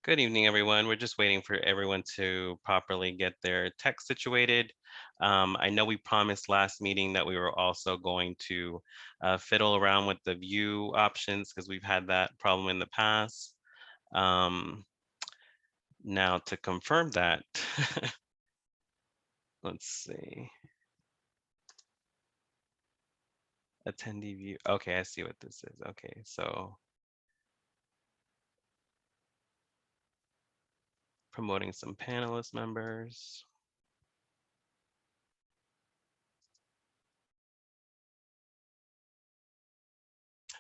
Good evening, everyone. We're just waiting for everyone to properly get their tech situated. I know we promised last meeting that we were also going to fiddle around with the view options because we've had that problem in the past. Now to confirm that, let's see. Attendee view. Okay, I see what this is. Okay, so promoting some panelist members.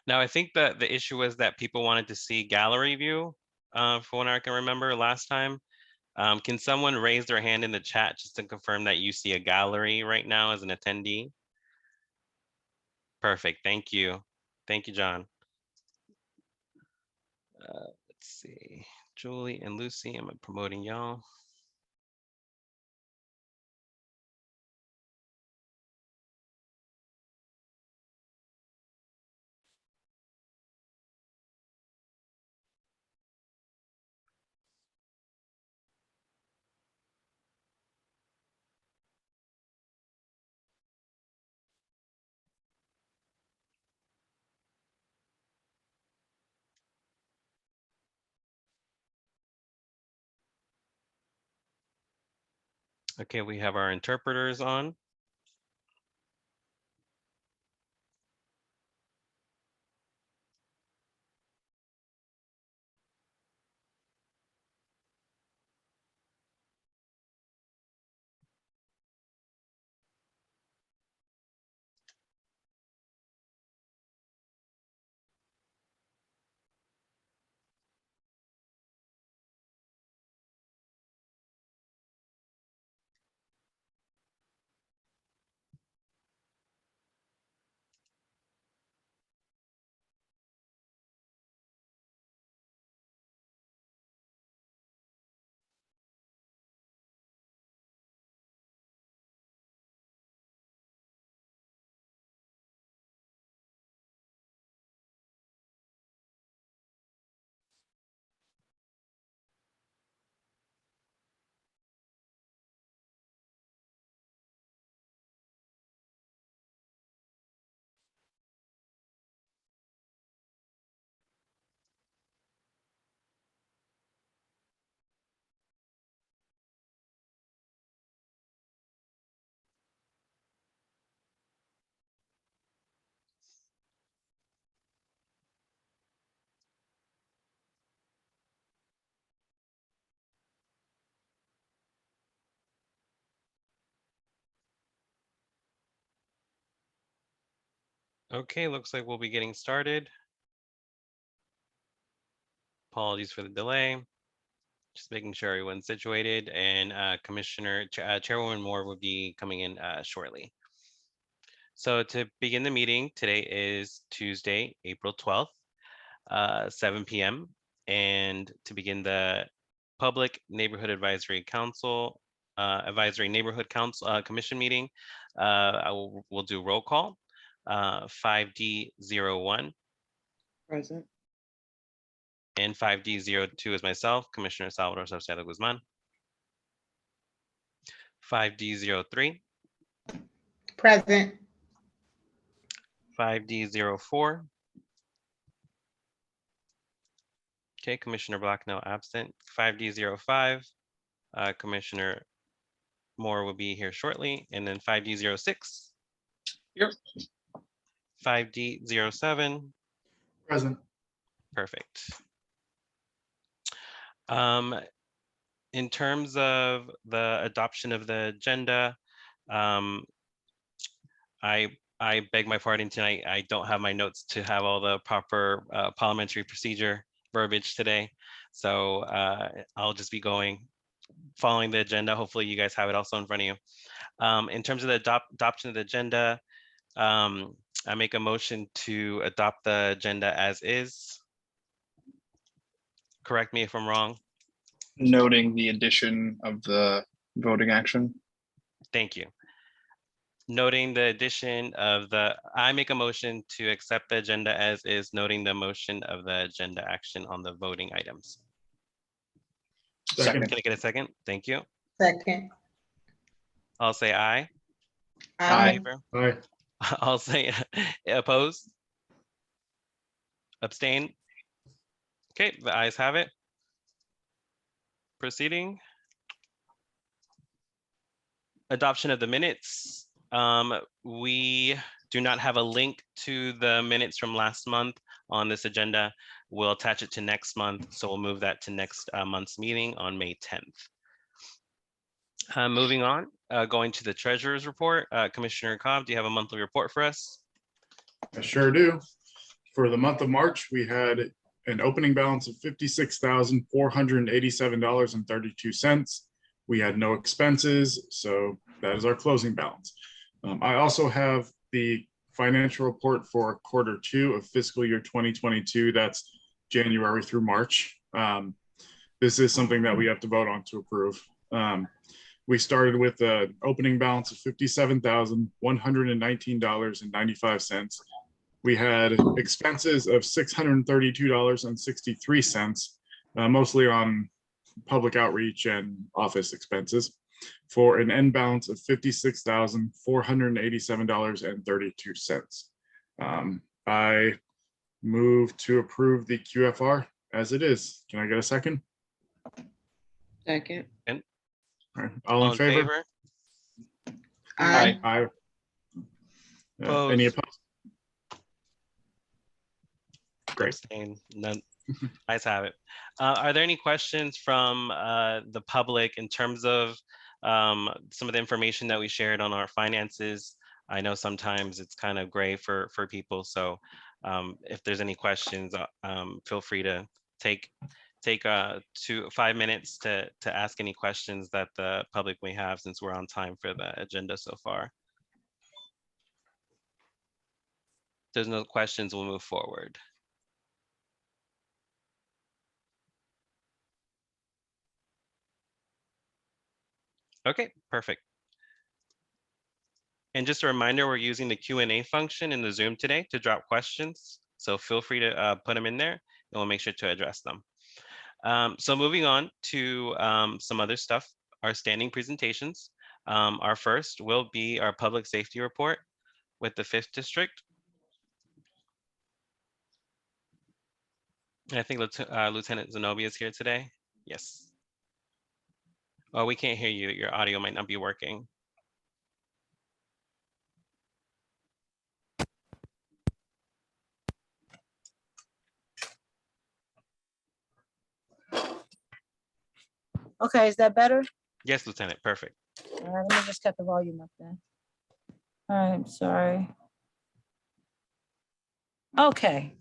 Now, I think that the issue was that people wanted to see gallery view, for what I can remember last time. Can someone raise their hand in the chat just to confirm that you see a gallery right now as an attendee? Perfect, thank you. Thank you, John. Let's see, Julie and Lucy, I'm promoting y'all. Okay, we have our interpreters on. Okay, looks like we'll be getting started. Apologies for the delay. Just making sure everyone's situated, and Chairwoman Moore will be coming in shortly. So to begin the meeting, today is Tuesday, April 12th, 7 p.m. And to begin the Public Neighborhood Advisory Council, Advisory Neighborhood Council Commission meeting, we'll do roll call. 5D01. Present. And 5D02 is myself, Commissioner Salvador Saucedo Guzman. 5D03. Present. 5D04. Okay, Commissioner Blacknell absent. 5D05. Commissioner Moore will be here shortly. And then 5D06. Yep. 5D07. Present. Perfect. In terms of the adoption of the agenda, I beg my pardon tonight. I don't have my notes to have all the proper parliamentary procedure verbiage today. So I'll just be following the agenda. Hopefully you guys have it also in front of you. In terms of the adoption of the agenda, I make a motion to adopt the agenda as is. Correct me if I'm wrong. Noting the addition of the voting action. Thank you. Noting the addition of I make a motion to accept the agenda as is, noting the motion of the agenda action on the voting items. Second. Can I get a second? Thank you. second. I'll say aye. Aye. Favor? Aye. I'll say opposed. Abstain. Okay, the ayes have it. Proceeding. Adoption of the minutes. We do not have a link to the minutes from last month on this agenda. We'll attach it to next month, so we'll move that to next month's meeting on May 10th. Moving on, going to the treasurer's report. Commissioner Cobb, do you have a monthly report for us? I sure do. For the month of March, we had an opening balance of $56,487.32. We had no expenses, so that is our closing balance. I also have the financial report for quarter 2 of fiscal year 2022. That's January through March. This is something that we have to vote on to approve. We started with an opening balance of $57,119.95. We had expenses of $632.63, mostly on public outreach and office expenses, for an end balance of $56,487.32. I move to approve the QFR as it is. Can I get a second? Second. All right, all in favor? Aye. Aye. Any opposed? Great. Abstain. None. Ayes have it. Are there any questions from the public in terms of some of the information that we shared on our finances? I know sometimes it's kind of gray for people, so if there's any questions, feel free to take 5 minutes to ask any questions that the public may have, since we're on time for the agenda so far. If there's no questions, we'll move forward. Okay, perfect. And just a reminder, we're using the Q&A function in the Zoom today to drop questions. So feel free to put them in there and we'll make sure to address them. So moving on to some other stuff, our standing presentations. Our first will be our public safety report with the 5th district. And I think Lieutenant Zenobia is here today. Yes. Oh, we can't hear you. Your audio might not be working. Okay, is that better? Yes, Lieutenant, perfect. All right, let me just cut the volume up then. All right, I'm sorry. Okay,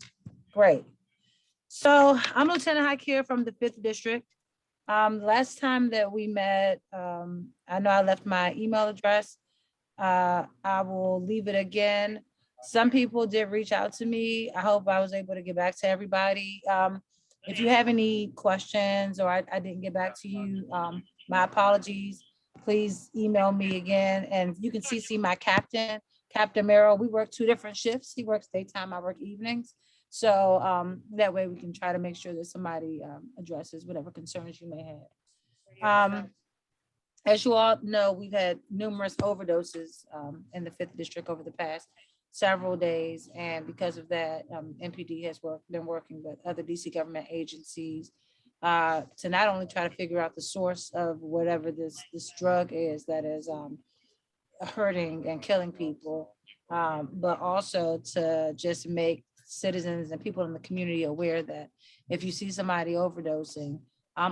great. So I'm Lieutenant Hakeer from the 5th District. Last time that we met, I know I left my email address. I will leave it again. Some people did reach out to me. I hope I was able to get back to everybody. If you have any questions or I didn't get back to you, my apologies. Please email me again. And you can CC my captain, Captain Merrill. We work 2 different shifts. He works daytime, I work evenings. So that way we can try to make sure that somebody addresses whatever concerns you may have. As you all know, we've had numerous overdoses in the 5th District over the past several days. And because of that, MPD has been working with other DC government agencies to not only try to figure out the source of whatever this drug is that is hurting and killing people, but also to just make citizens and people in the community aware that if you see somebody overdosing,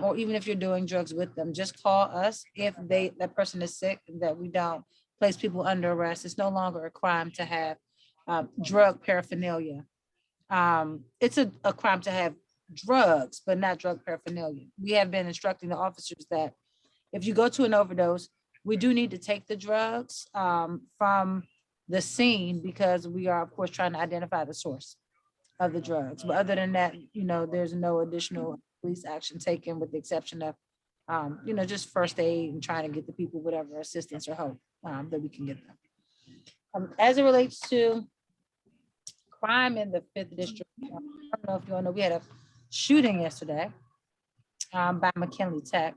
or even if you're doing drugs with them, just call us if that person is sick, that we don't place people under arrest. It's no longer a crime to have drug paraphernalia. It's a crime to have drugs, but not drug paraphernalia. We have been instructing the officers that if you go to an overdose, we do need to take the drugs from the scene, because we are, of course, trying to identify the source of the drugs. But other than that, there's no additional police action taken, with the exception of, just first aid and trying to get the people whatever assistance or help that we can get them. As it relates to crime in the 5th District, I don't know if you all know, we had a shooting yesterday by McKinley Tech.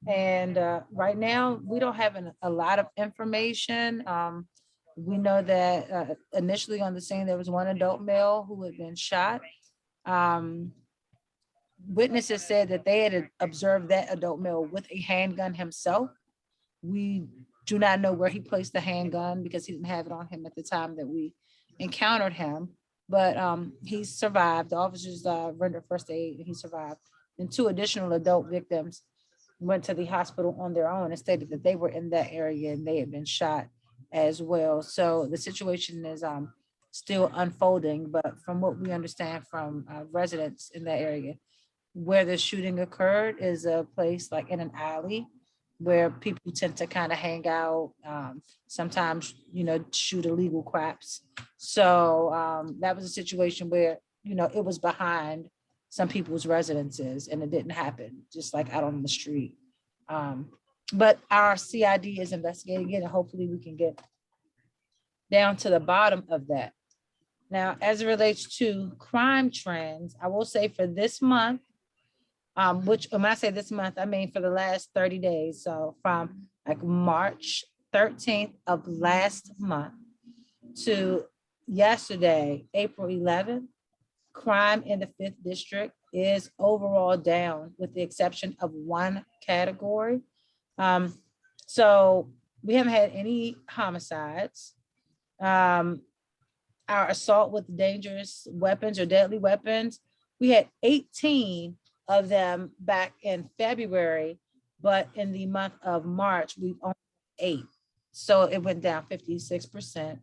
And right now, we don't have a lot of information. We know that initially on the scene, there was one adult male who had been shot. Witnesses said that they had observed that adult male with a handgun himself. We do not know where he placed the handgun because he didn't have it on him at the time that we encountered him. But he survived. The officers rendered first aid and he survived. And 2 additional adult victims went to the hospital on their own and stated that they were in that area and they had been shot as well. So the situation is still unfolding, but from what we understand from residents in that area, where the shooting occurred is a place like in an alley where people tend to kind of hang out, sometimes, shoot illegal craps. So that was a situation where, it was behind some people's residences and it didn't happen, just like out on the street. But our CID is investigating it and hopefully we can get down to the bottom of that. Now, as it relates to crime trends, I will say for this month, which when I say this month, I mean for the last 30 days. So from like March 13th of last month to yesterday, April 11th, crime in the 5th district is overall down with the exception of 1 category. So we haven't had any homicides. Our assault with dangerous weapons or deadly weapons, we had 18 of them back in February, but in the month of March, we've only 8. So it went down 56%.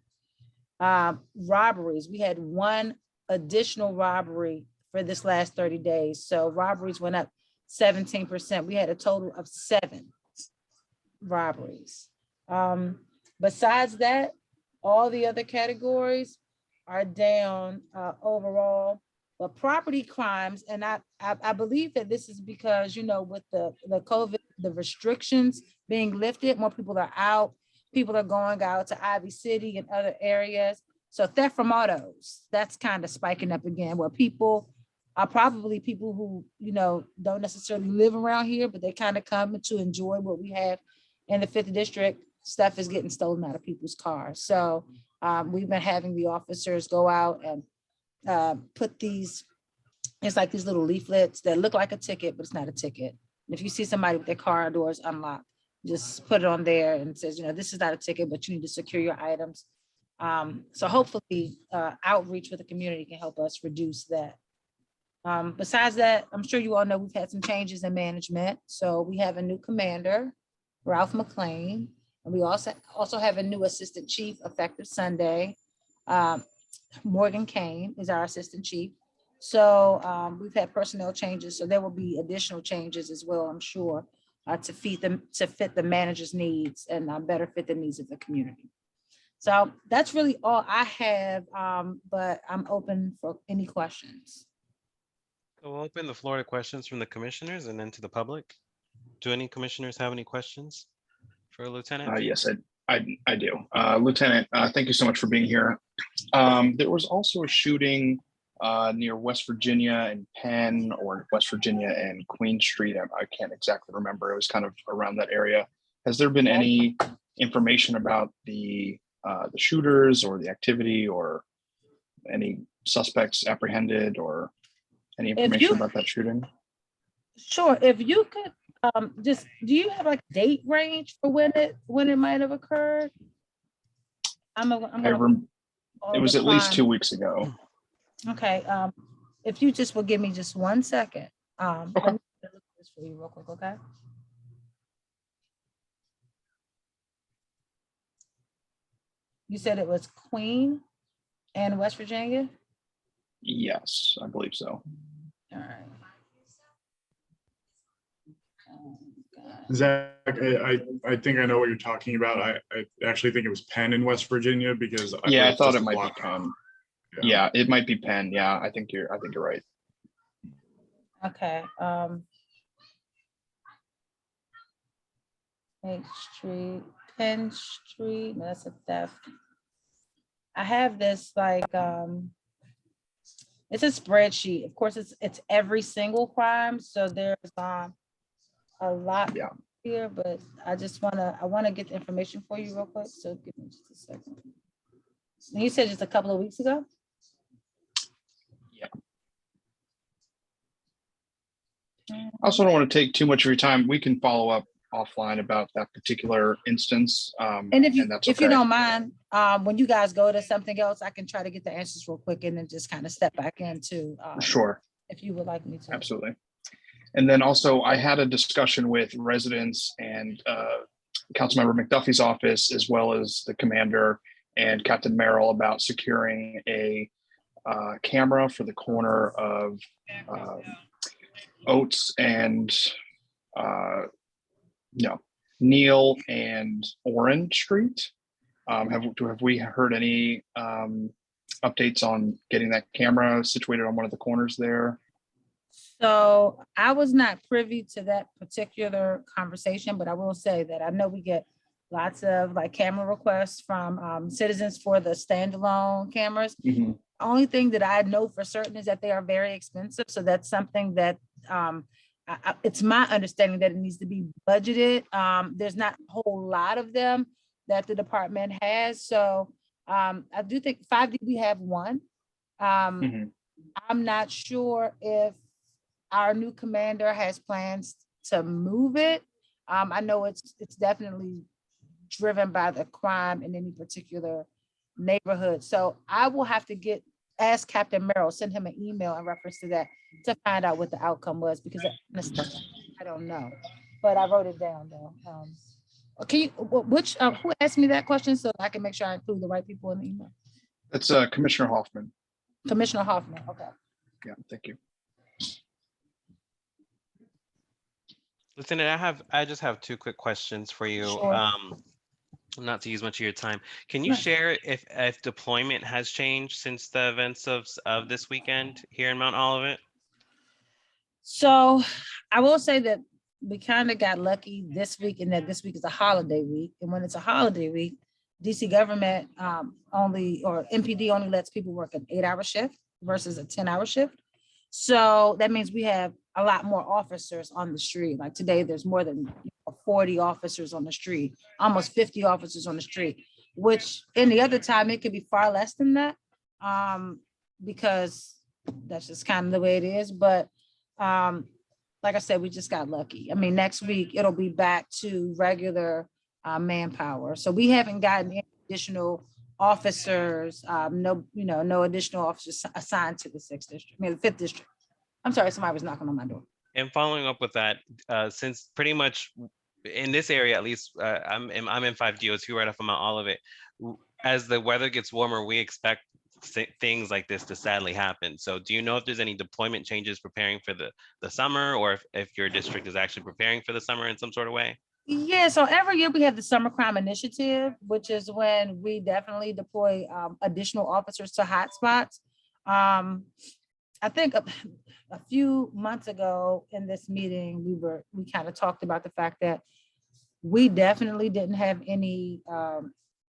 Robberies, we had 1 additional robbery for this last 30 days. So robberies went up 17%. We had a total of 7 robberies. Besides that, all the other categories are down overall. But property crimes, and I believe that this is because, with the COVID, the restrictions being lifted, more people are out, people are going out to Ivy City and other areas. So theft from autos, that's kind of spiking up again, where people are probably people who, don't necessarily live around here, but they kind of come to enjoy what we have in the 5th district. Stuff is getting stolen out of people's cars. So we've been having the officers go out and put these, it's like these little leaflets that look like a ticket, but it's not a ticket. And if you see somebody with their car doors unlocked, just put it on there and it says, this is not a ticket, but you need to secure your items. So hopefully outreach with the community can help us reduce that. Besides that, I'm sure you all know we've had some changes in management. So we have a new commander, Ralph McLean, and we also have a new assistant chief effective Sunday. Morgan Kane is our assistant chief. So we've had personnel changes. So there will be additional changes as well, I'm sure, to fit the manager's needs and better fit the needs of the community. So that's really all I have, but I'm open for any questions. So we'll open the floor to questions from the commissioners and then to the public. Do any commissioners have any questions for Lieutenant? Yes, I do. Lieutenant, thank you so much for being here. There was also a shooting near West Virginia and Penn, or West Virginia and Queen Street. I can't exactly remember. It was kind of around that area. Has there been any information about the shooters or the activity, or any suspects apprehended, or any information about that shooting? Sure. If you could just, do you have like a date range for when it might have occurred? It was at least 2 weeks ago. Okay. If you just will give me just 1 second. Okay. Let me look at this for you real quick, okay? You said it was Queen and West Virginia? Yes, I believe so. All right. Zach, I think I know what you're talking about. I actually think it was Penn in West Virginia because I thought just it might be blocked off. Penn. Yeah, it might be Penn. Yeah, I think you're right. Okay. 8th Street, Penn Street. No, that's a theft. I have this like It's a spreadsheet. Of course, it's every single crime. So there's a lot Yeah. here, but I want to get the information for you real quick. So give me just a second. And you said just a couple of weeks ago? Yeah. I also don't want to take too much of your time. We can follow up offline about that particular instance. And that's if you okay. don't mind, when you guys go to something else, I can try to get the answers real quick and then just kind of step back into Sure. if you would like me to. Absolutely. And then also I had a discussion with residents and Councilmember McDuffie's office, as well as the commander and Captain Merrill, about securing a camera for the corner of Oates and Neil and Orange Street. Have we heard any updates on getting that camera situated on one of the corners there? So I was not privy to that particular conversation, but I will say that I know we get lots of like camera requests from citizens for the standalone cameras. Mhm. Only thing that I know for certain is that they are very expensive. So that's something that it's my understanding that it needs to be budgeted. There's not a whole lot of them that the department has. So I do think 5D, we have one. Mhm. I'm not sure if our new commander has plans to move it. I know it's definitely driven by the crime in any particular neighborhood. So I will have to ask Captain Merrill, send him an email in reference to that to find out what the outcome was, because honestly, I don't know. But I wrote it down though. Can you, who asked me that question so I can make sure I include the right people in the email? That's Commissioner Hoffman. Commissioner Hoffman, okay. Yeah, thank you. Lieutenant, I just have two quick questions for you. Sure. Not to use much of your time. Can you Right. share if deployment has changed since the events of this weekend here in Mount Olivet? So I will say that we kind of got lucky this week in that this week is a holiday week. And when it's a holiday week, DC government MPD only lets people work an 8-hour shift versus a 10-hour shift. So that means we have a lot more officers on the street. Like today, there's more than 40 officers on the street, almost 50 officers on the street, which any other time it could be far less than that, because that's just kind of the way it is. But like I said, we just got lucky. I mean, next week it'll be back to regular manpower. So we haven't gotten any additional officers, no additional officers assigned to the 6th district, the 5th district. I'm sorry, somebody was knocking on my door. And following up with that, since pretty much in this area, at least, I'm in 5DO2 right off of Mount Olivet. As the weather gets warmer, we expect things like this to sadly happen. So do you know if there's any deployment changes preparing for the summer, or if your district is actually preparing for the summer in some sort of way? Yeah, so every year we have the Summer Crime Initiative, which is when we definitely deploy additional officers to hotspots. I think a few months ago in this meeting, we kind of talked about the fact that we definitely didn't have any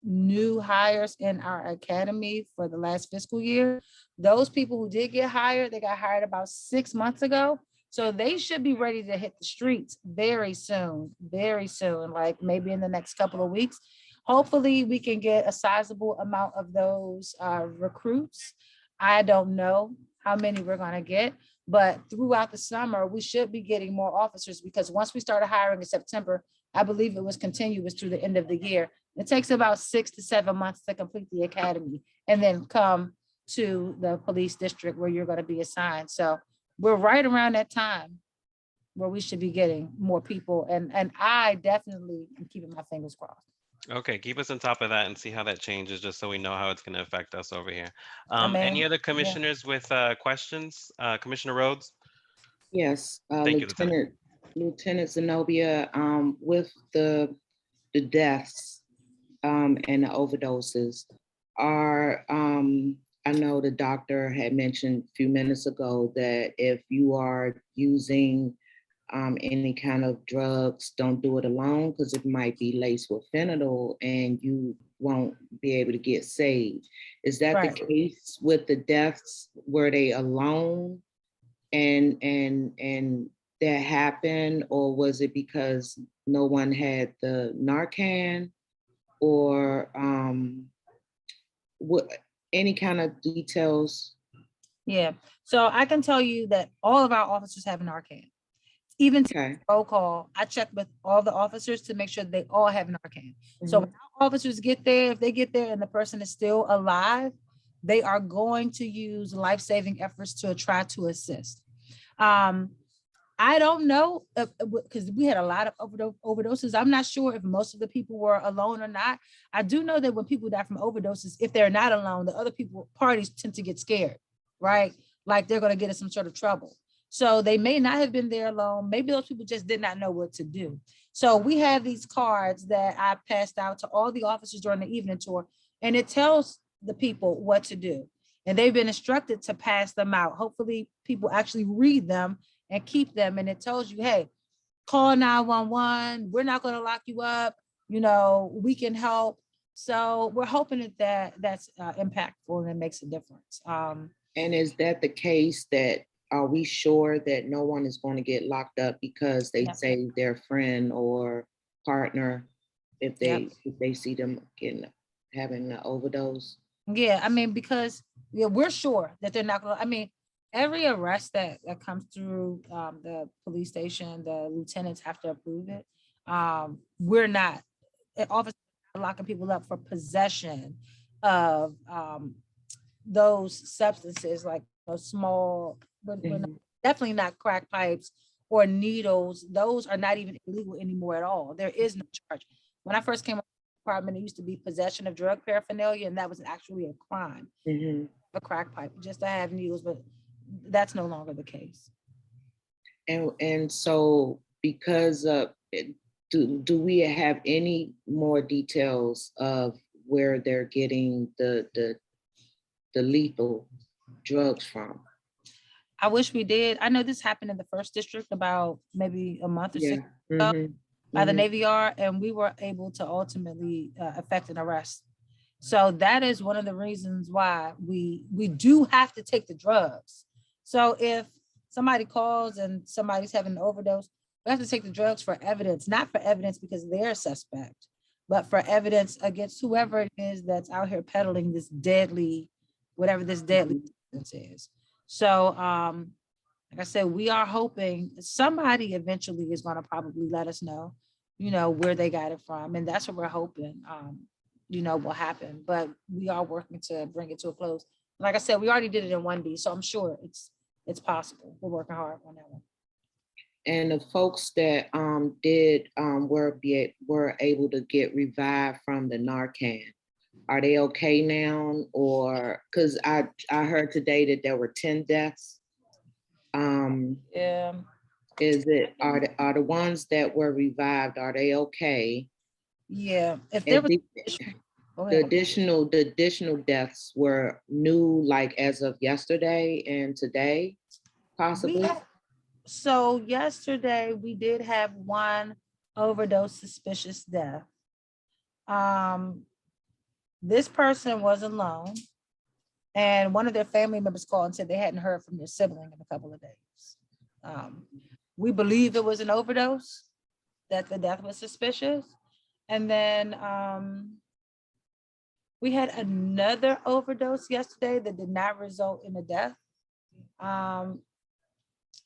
new hires in our academy for the last fiscal year. Those people who did get hired, they got hired about 6 months ago. So they should be ready to hit the streets very soon, like maybe in the next couple of weeks. Hopefully we can get a sizable amount of those recruits. I don't know how many we're gonna get, but throughout the summer, we should be getting more officers, because once we started hiring in September, I believe it was continuous through the end of the year. It takes about 6 to 7 months to complete the academy and then come to the police district where you're gonna be assigned. So we're right around that time where we should be getting more people. And I definitely am keeping my fingers crossed. Okay, keep us on top of that and see how that changes, just so we know how it's going to affect us over here. mean, Any other commissioners with questions? Commissioner Rhodes? Yes, Thank you, Lieutenant. Lieutenant Zenobia, with the deaths and the overdoses, I know the doctor had mentioned a few minutes ago that if you are using any kind of drugs, don't do it alone because it might be laced with fentanyl and you won't be able to get saved. Is that Right. the case with the deaths? Were they alone and that happened, or was it because no one had the Narcan, or what, any kind of details? Yeah, so I can tell you that all of our officers have Narcan. Even Okay. roll call, I checked with all the officers to make sure they all have Narcan. So when our officers get there, if they get there and the person is still alive, they are going to use life-saving efforts to try to assist. I don't know, because we had a lot of overdoses. I'm not sure if most of the people were alone or not. I do know that when people die from overdoses, if they're not alone, the other parties tend to get scared, right? Like they're going to get in some sort of trouble. So they may not have been there alone. Maybe those people just did not know what to do. So we have these cards that I passed out to all the officers during the evening tour, and it tells the people what to do. And they've been instructed to pass them out. Hopefully people actually read them and keep them. And it tells you, hey, call 911. We're not going to lock you up. You know, we can help. So we're hoping that's impactful and it makes a difference. And is that the case? That are we sure that no one is going to get locked up because they saved their friend or partner if they see them having an overdose? Yeah, I mean, because we're sure that they're not going to, I mean, every arrest that comes through the police station, the lieutenants have to approve it. We're not, officers are locking people up for possession of those substances, like those small, definitely not crack pipes or needles. Those are not even illegal anymore at all. There is no charge. When I first came to the department, it used to be possession of drug paraphernalia, and that was actually a crime. A crack pipe, just to have needles, but that's no longer the case. And so because of do we have any more details of where they're getting the lethal drugs from? I wish we did. I know this happened in the first district about maybe a month or six ago by the Navy Yard, and we were able to ultimately effect an arrest. So that is one of the reasons why we do have to take the drugs. So if somebody calls and somebody's having an overdose, we have to take the drugs for evidence, not for evidence because they're a suspect, but for evidence against whoever it is that's out here peddling this deadly, whatever this deadly substance is. So like I said, we are hoping somebody eventually is going to probably let us know, you know, where they got it from. And that's what we're hoping, you know, will happen. But we are working to bring it to a close. Like I said, we already did it in 1D, so I'm sure it's possible. We're working hard on that one. And the folks that were able to get revived from the Narcan, are they okay now? Or because I heard today that there were 10 deaths. Yeah. Are the ones that were revived, are they okay? Yeah. If there was the additional deaths were new, like as of yesterday and today, possibly. So yesterday we did have one overdose suspicious death. This person was alone, and one of their family members called and said they hadn't heard from their sibling in a couple of days. We believe it was an overdose, that the death was suspicious. And then we had another overdose yesterday that did not result in a death.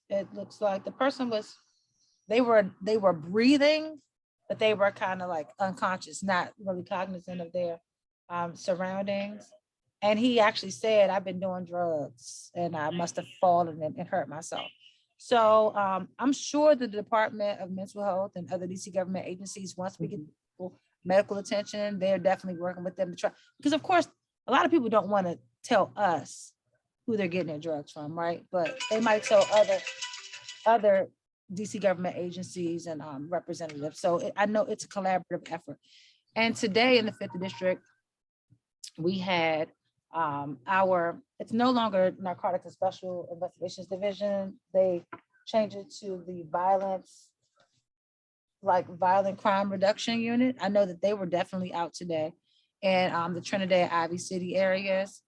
It looks like the person they were breathing, but they were kind of like unconscious, not really cognizant of their surroundings. And he actually said, I've been doing drugs and I must have fallen and hurt myself. So I'm sure the Department of Mental Health and other DC government agencies, once we get medical attention, they're definitely working with them to try, because of course, a lot of people don't want to tell us who they're getting their drugs from, right? But they might tell other DC government agencies and representatives. So I know it's a collaborative effort. And today in the 5th district, we had it's no longer Narcotics and Special Investigations Division. They change it to the violent crime reduction unit. I know that they were definitely out today and the Trinidad Ivy City areas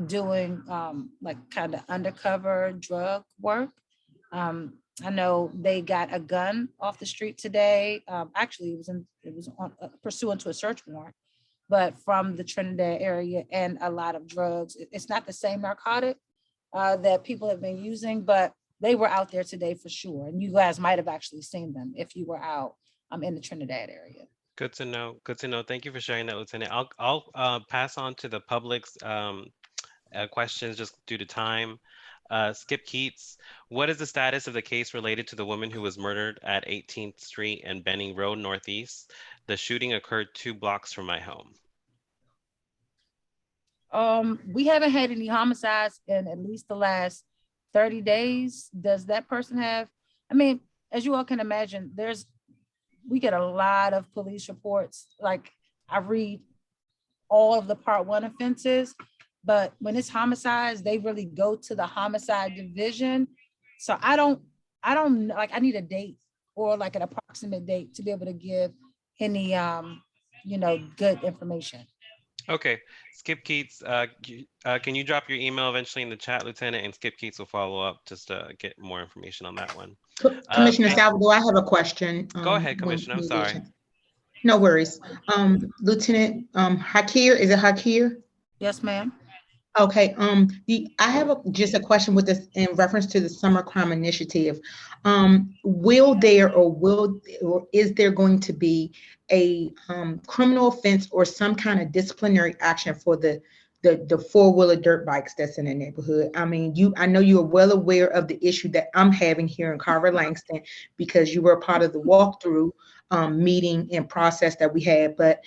doing like kind of undercover drug work. I know they got a gun off the street today. Actually, it was on pursuant to a search warrant, but from the Trinidad area, and a lot of drugs. It's not the same narcotic that people have been using, but they were out there today for sure. And you guys might have actually seen them if you were out in the Trinidad area. Good to know. Good to know. Thank you for sharing that, Lieutenant. I'll pass on to the public's questions just due to time. Skip Keats, what is the status of the case related to the woman who was murdered at 18th Street and Benning Road Northeast? The shooting occurred 2 blocks from my home. We haven't had any homicides in at least the last 30 days. Does that person have? I mean, as you all can imagine, we get a lot of police reports. Like, I read all of the Part 1 offenses, but when it's homicides, they really go to the homicide division. So I don't like, I need a date or like an approximate date to be able to give any good information. Okay, Skip Keats, can you drop your email eventually in the chat, Lieutenant, and Skip Keats will follow up just to get more information on that one. Commissioner Salvador, I have a question. Go ahead, Commissioner. I'm sorry. No worries. Lieutenant Hakir, is it Hakir? Yes, ma'am. Okay, I have just a question with this in reference to the Summer Crime Initiative. Will is there going to be a criminal offense or some kind of disciplinary action for the four-wheeler dirt bikes that's in the neighborhood? I mean, I know you are well aware of the issue that I'm having here in Carver Langston because you were a part of the walkthrough meeting and process that we had, but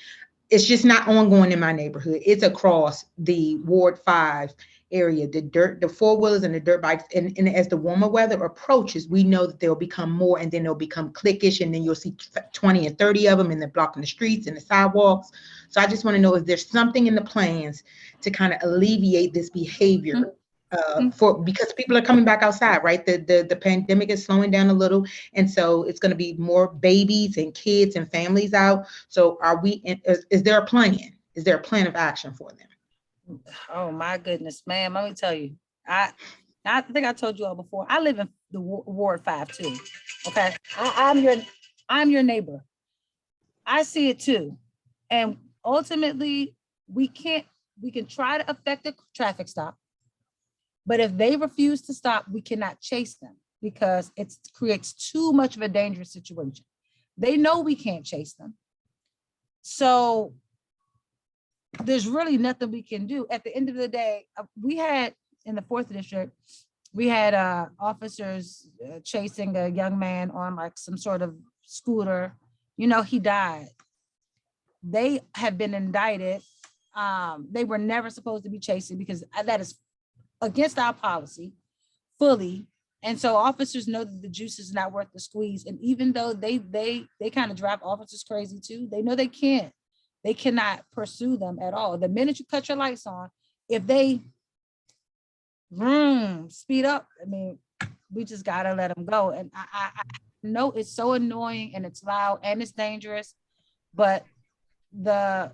it's just not ongoing in my neighborhood. It's across the Ward 5 area, the four-wheelers and the dirt bikes. And as the warmer weather approaches, we know that there'll become more, and then they'll become cliquish, and then you'll see 20 and 30 of them, and they're blocking the streets and the sidewalks. So I just want to know if there's something in the plans to kind of alleviate this behavior because people are coming back outside, right? The pandemic is slowing down a little, and so it's going to be more babies and kids and families out. So is there a plan? Is there a plan of action for them? Oh my goodness, ma'am, let me tell you, I think I told you all before, I live in the Ward 5 too. Okay, I'm your neighbor. I see it too, and ultimately we can try to affect the traffic stop. But if they refuse to stop, we cannot chase them because it creates too much of a dangerous situation. They know we can't chase them. So there's really nothing we can do. At the end of the day, we had in the 4th district, we had officers chasing a young man on like some sort of scooter. He died. They have been indicted. They were never supposed to be chasing because that is against our policy fully. And so officers know that the juice is not worth the squeeze. And even though they kind of drive officers crazy too, they know they cannot pursue them at all. The minute you cut your lights on, if they speed up, I mean, we just gotta let them go. And I know it's so annoying and it's loud and it's dangerous, but the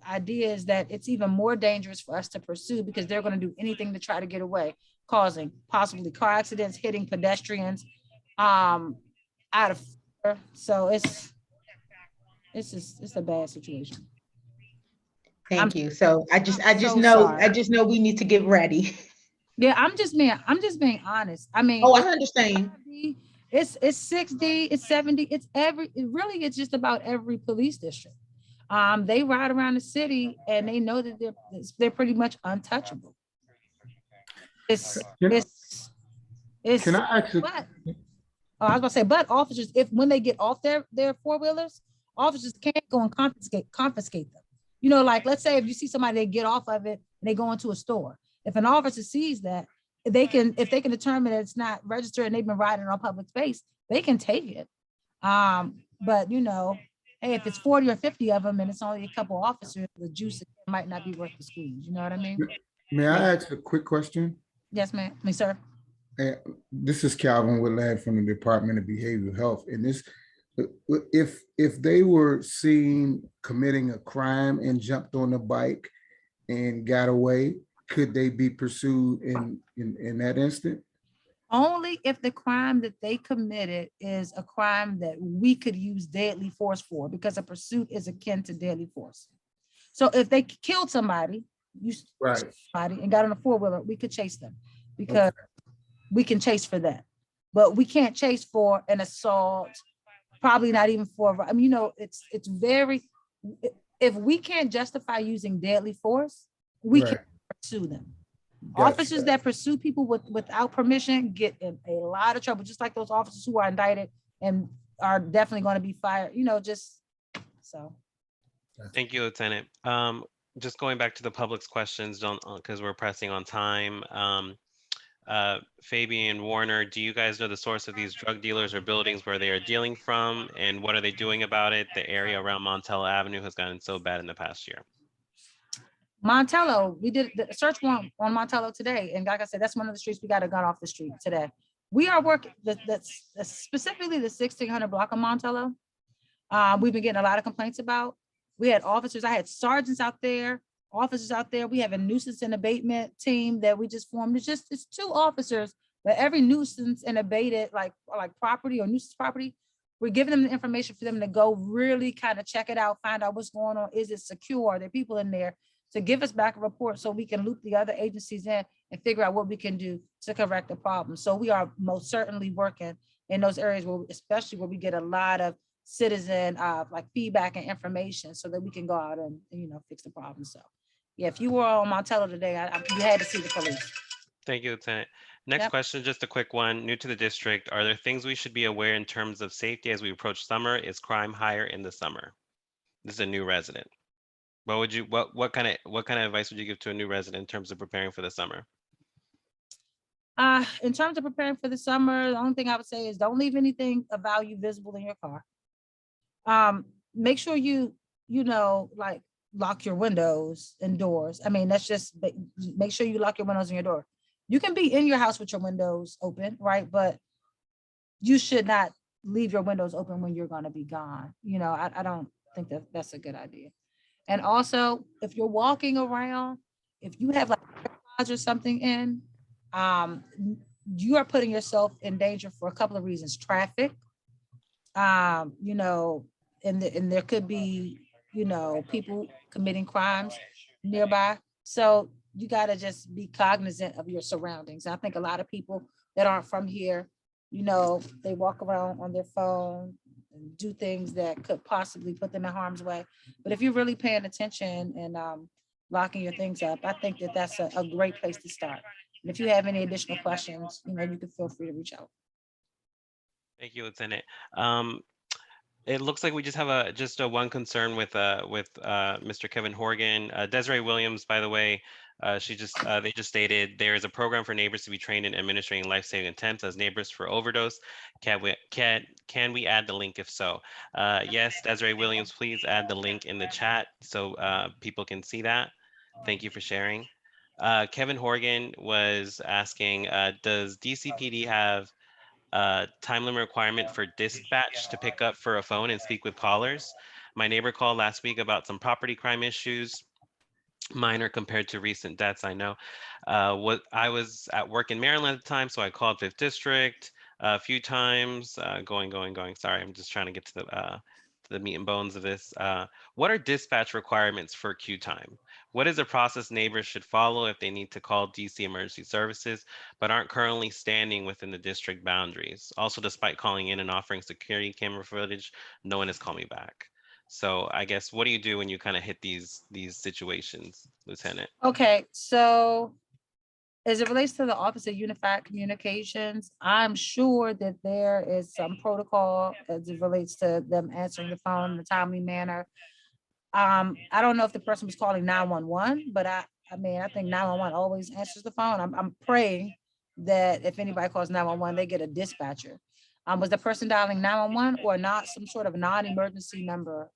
idea is that it's even more dangerous for us to pursue because they're going to do anything to try to get away, causing possibly car accidents, hitting pedestrians out of fear. So it's a bad situation. Thank you. So I just know we need to get ready. Yeah, I'm just being honest. I mean, I understand. It's 60, it's 70, it's just about every police district. They ride around the city and they know that they're pretty much untouchable. Can I ask you? I was about to say, but officers, when they get off their four-wheelers, officers can't go and confiscate them. Like let's say if you see somebody, they get off of it and they go into a store. If an officer sees that, if they can determine that it's not registered and they've been riding on public space, they can take it. But hey, if it's 40 or 50 of them and it's only a couple officers, the juice might not be worth the squeeze. You know what I mean? May I ask a quick question? Yes, ma'am. Sir. This is Calvin Woodland from the Department of Behavioral Health. And this, if they were seen committing a crime and jumped on a bike and got away, could they be pursued in that instant? Only if the crime that they committed is a crime that we could use deadly force for, because a pursuit is akin to deadly force. So if they killed somebody, somebody and got on a four-wheeler, we could chase them because we can chase for that. But we can't chase for an assault, probably not even for, I mean, you know, it's very, if we can't justify using deadly force, we can pursue them. Officers that pursue people without permission get in a lot of trouble, just like those officers who are indicted and are definitely going to be fired, you know, just so. Thank you, Lieutenant. Just going back to the public's questions, because we're pressing on time. Fabian, Warner, do you guys know the source of these drug dealers or buildings where they are dealing from, and what are they doing about it? The area around Montello Avenue has gotten so bad in the past year. Montello, we did the search warrant on Montello today. And like I said, that's one of the streets we got a gun off the street today. We are working, that's specifically the 1600 block of Montello. We've been getting a lot of complaints about. We had officers, I had sergeants out there, officers out there. We have a nuisance and abatement team that we just formed. It's two officers, but every nuisance and abated like property or nuisance property, we're giving them the information for them to go really kind of check it out, find out what's going on. Is it secure? Are there people in there? To give us back a report so we can loop the other agencies in and figure out what we can do to correct the problem. So we are most certainly working in those areas where, especially where we get a lot of citizen like feedback and information so that we can go out and you know, fix the problem. So yeah, if you were on Montello today, you had to see the police. Thank you, Lieutenant. Next question, just a quick one. New to the district, are there things we should be aware in terms of safety as we approach summer? Is crime higher in the summer? This is a new resident. What would you, what kind of advice would you give to a new resident in terms of preparing for the summer? In terms of preparing for the summer, the only thing I would say is don't leave anything of value visible in your car. Make sure you know, like lock your windows and doors. I mean, that's just, make sure you lock your windows and your door. You can be in your house with your windows open, right? But you should not leave your windows open when you're going to be gone. You know, I don't think that that's a good idea. And also, if you're walking around, if you have like AirPods or something in, you are putting yourself in danger for a couple of reasons. Traffic, you know, and there could be, you know, people committing crimes nearby. So you got to just be cognizant of your surroundings. I think a lot of people that aren't from here, you know, they walk around on their phone and do things that could possibly put them in harm's way. But if you're really paying attention and locking your things up, I think that that's a great place to start. And if you have any additional questions, you know, you can feel free to reach out. Thank you, Lieutenant. It looks like we just have just one concern with Mr. Kevin Horgan. Desiree Williams, by the way, they just stated there is a program for neighbors to be trained in administering life-saving attempts as neighbors for overdose. Can we add the link if so? Yes, Desiree Williams, please add the link in the chat so people can see that. Thank you for sharing. Kevin Horgan was asking, does DCPD have time limit requirement for dispatch to pick up for a phone and speak with callers? My neighbor called last week about some property crime issues, minor compared to recent deaths. I know what I was at work in Maryland at the time, so I called 5th District a few times, going. Sorry, I'm just trying to get to the meat and bones of this. What are dispatch requirements for queue time? What is the process neighbors should follow if they need to call DC Emergency Services, but aren't currently standing within the district boundaries? Also, despite calling in and offering security camera footage, no one has called me back. So I guess, what do you do when you kind of hit these situations, Lieutenant? Okay, so as it relates to the Office of Unified Communications, I'm sure that there is some protocol as it relates to them answering the phone in a timely manner. I don't know if the person was calling 911, but I mean, I think 911 always answers the phone. I'm praying that if anybody calls 911, they get a dispatcher. Was the person dialing 911 or not some sort of non-emergency number?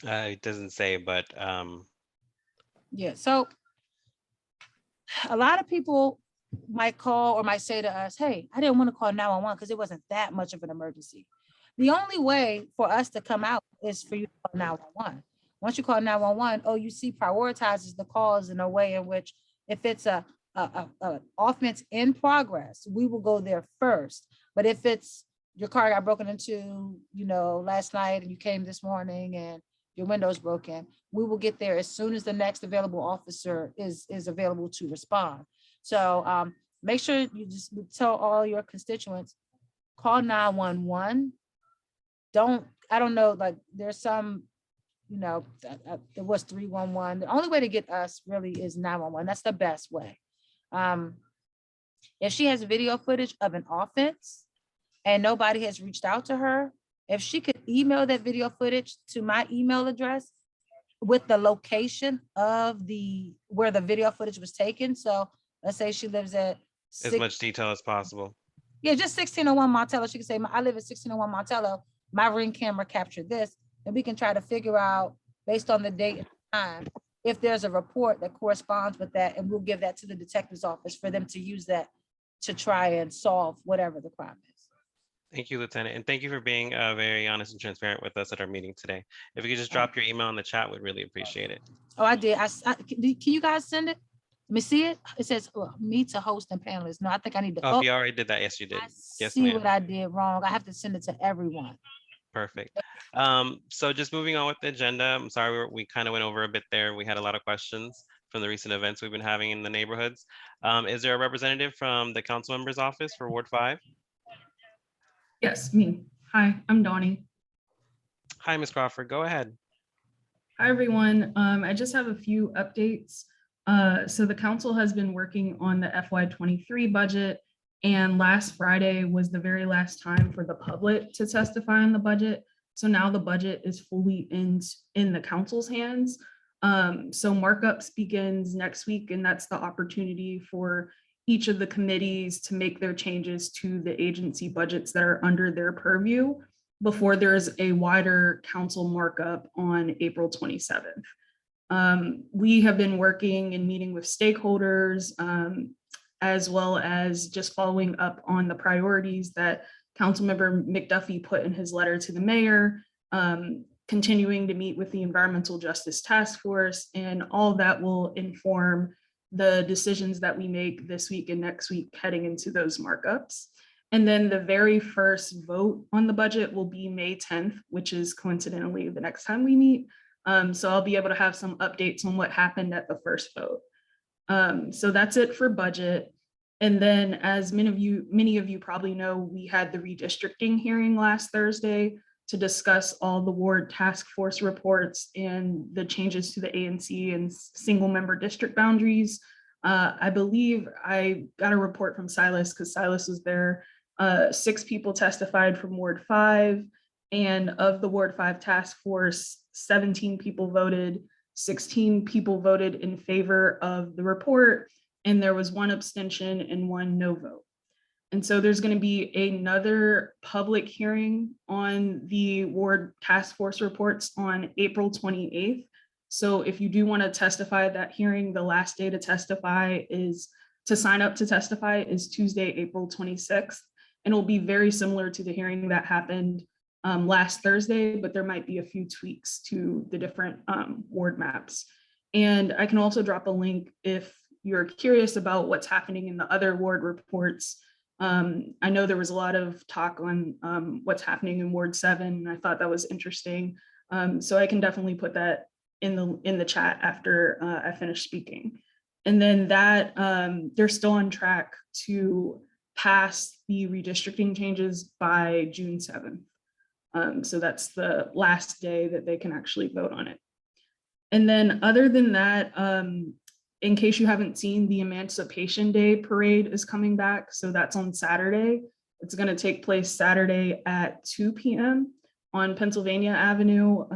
It doesn't say, but yeah. So a lot of people might call or might say to us, hey, I didn't want to call 911 because it wasn't that much of an emergency. The only way for us to come out is for you to call 911. Once you call 911, OUC prioritizes the calls in a way in which if it's a offense in progress, we will go there first. But if it's your car got broken into, last night and you came this morning and your window's broken, we will get there as soon as the next available officer is available to respond. So make sure you just tell all your constituents, call 911. I don't know, like there's some, there was 311. The only way to get us really is 911. That's the best way. If she has video footage of an offense and nobody has reached out to her, if she could email that video footage to my email address with the location of where the video footage was taken. So let's say she lives at As much detail as possible. Yeah, just 1601 Montello. She could say, I live at 1601 Montello. My Ring camera captured this. And we can try to figure out, based on the date and time, if there's a report that corresponds with that, and we'll give that to the detective's office for them to use that to try and solve whatever the crime is. Thank you, Lieutenant. And thank you for being very honest and transparent with us at our meeting today. If you could just drop your email in the chat, we'd really appreciate it. Oh, I did. Can you guys send it? Let me see it. It says me to host and panelists. No, I think I need to. Oh, you already did that. Yes, you did. Yes, see ma'am. what I did wrong. I have to send it to everyone. Perfect. So just moving on with the agenda, I'm sorry, we kind of went over a bit there. We had a lot of questions from the recent events we've been having in the neighborhoods. Is there a representative from the council member's office for Ward 5? Yes, me. Hi, I'm Doni. Hi, Ms. Crawford, go ahead. Hi, everyone. I just have a few updates. So the council has been working on the FY23 budget, and last Friday was the very last time for the public to testify on the budget. So now the budget is fully in the council's hands. So markups begins next week, and that's the opportunity for each of the committees to make their changes to the agency budgets that are under their purview before there's a wider council markup on April 27th. We have been working and meeting with stakeholders, as well as just following up on the priorities that Councilmember McDuffie put in his letter to the mayor, continuing to meet with the Environmental Justice Task Force, and all that will inform the decisions that we make this week and next week heading into those markups. And then the very first vote on the budget will be May 10th, which is coincidentally the next time we meet. So I'll be able to have some updates on what happened at the first vote. So that's it for budget. And then, as many of you probably know, we had the redistricting hearing last Thursday to discuss all the ward task force reports and the changes to the ANC and single member district boundaries. I believe I got a report from Silas because Silas was there. 6 people testified from Ward 5, and of the Ward 5 task force, 17 people voted, 16 people voted in favor of the report, and there was 1 abstention and 1 no vote. And so there's going to be another public hearing on the ward task force reports on April 28th. So if you do want to testify at that hearing, the last day to sign up to testify is Tuesday, April 26th. And it'll be very similar to the hearing that happened last Thursday, but there might be a few tweaks to the different ward maps. And I can also drop a link if you're curious about what's happening in the other ward reports. I know there was a lot of talk on what's happening in Ward 7, and I thought that was interesting. So I can definitely put that in the chat after I finish speaking. And then that they're still on track to pass the redistricting changes by June 7th. So that's the last day that they can actually vote on it. And then other than that, in case you haven't seen, the Emancipation Day parade is coming back. So that's on Saturday. It's going to take place Saturday at 2 p.m. on Pennsylvania Avenue.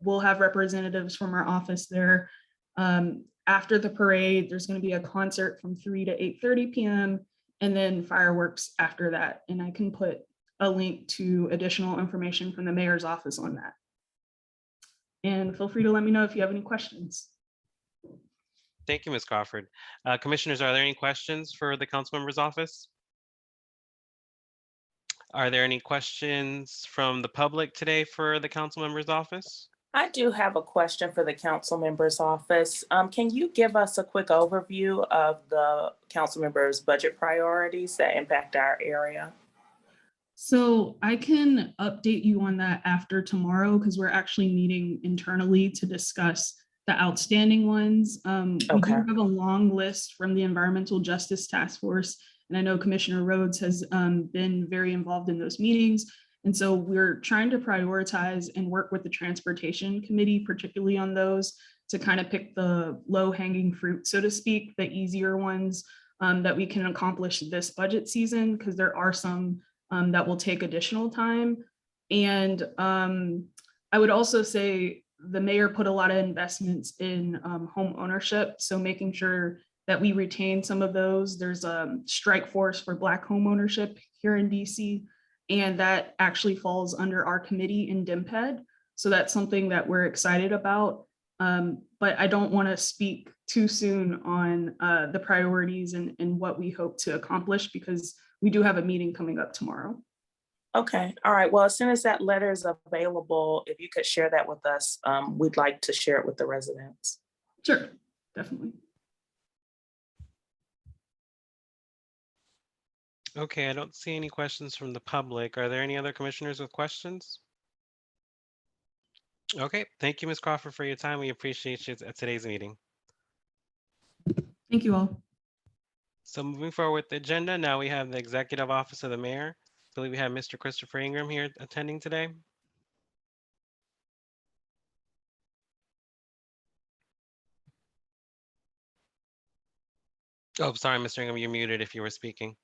We'll have representatives from our office there. After the parade, there's going to be a concert from 3 to 8:30 p.m. and then fireworks after that. And I can put a link to additional information from the mayor's office on that. And feel free to let me know if you have any questions. Thank you, Ms. Crawford. Commissioners, are there any questions for the council member's office? Are there any questions from the public today for the council member's office? I do have a question for the council member's office. Can you give us a quick overview of the council member's budget priorities that impact our area? So I can update you on that after tomorrow because we're actually meeting internally to discuss the outstanding ones. We do Okay. have a long list from the Environmental Justice Task Force, and I know Commissioner Rhodes has been very involved in those meetings. And so we're trying to prioritize and work with the Transportation Committee, particularly on those, to kind of pick the low-hanging fruit, so to speak, the easier ones that we can accomplish this budget season, because there are some that will take additional time. And I would also say the mayor put a lot of investments in home ownership. So making sure that we retain some of those. There's a strike force for Black home ownership here in DC, and that actually falls under our committee in DMPED. So that's something that we're excited about. But I don't want to speak too soon on the priorities and what we hope to accomplish, because we do have a meeting coming up tomorrow. Okay, all right. Well, as soon as that letter is available, if you could share that with us, we'd like to share it with the residents. Sure, definitely. Okay, I don't see any questions from the public. Are there any other commissioners with questions? Okay, thank you, Ms. Crawford, for your time. We appreciate you at today's meeting. Thank you all. So moving forward with the agenda, now we have the Executive Office of the Mayor. I believe we have Mr. Christopher Ingram here attending today. Oh, sorry, Mr. Ingram, you're muted if you were speaking.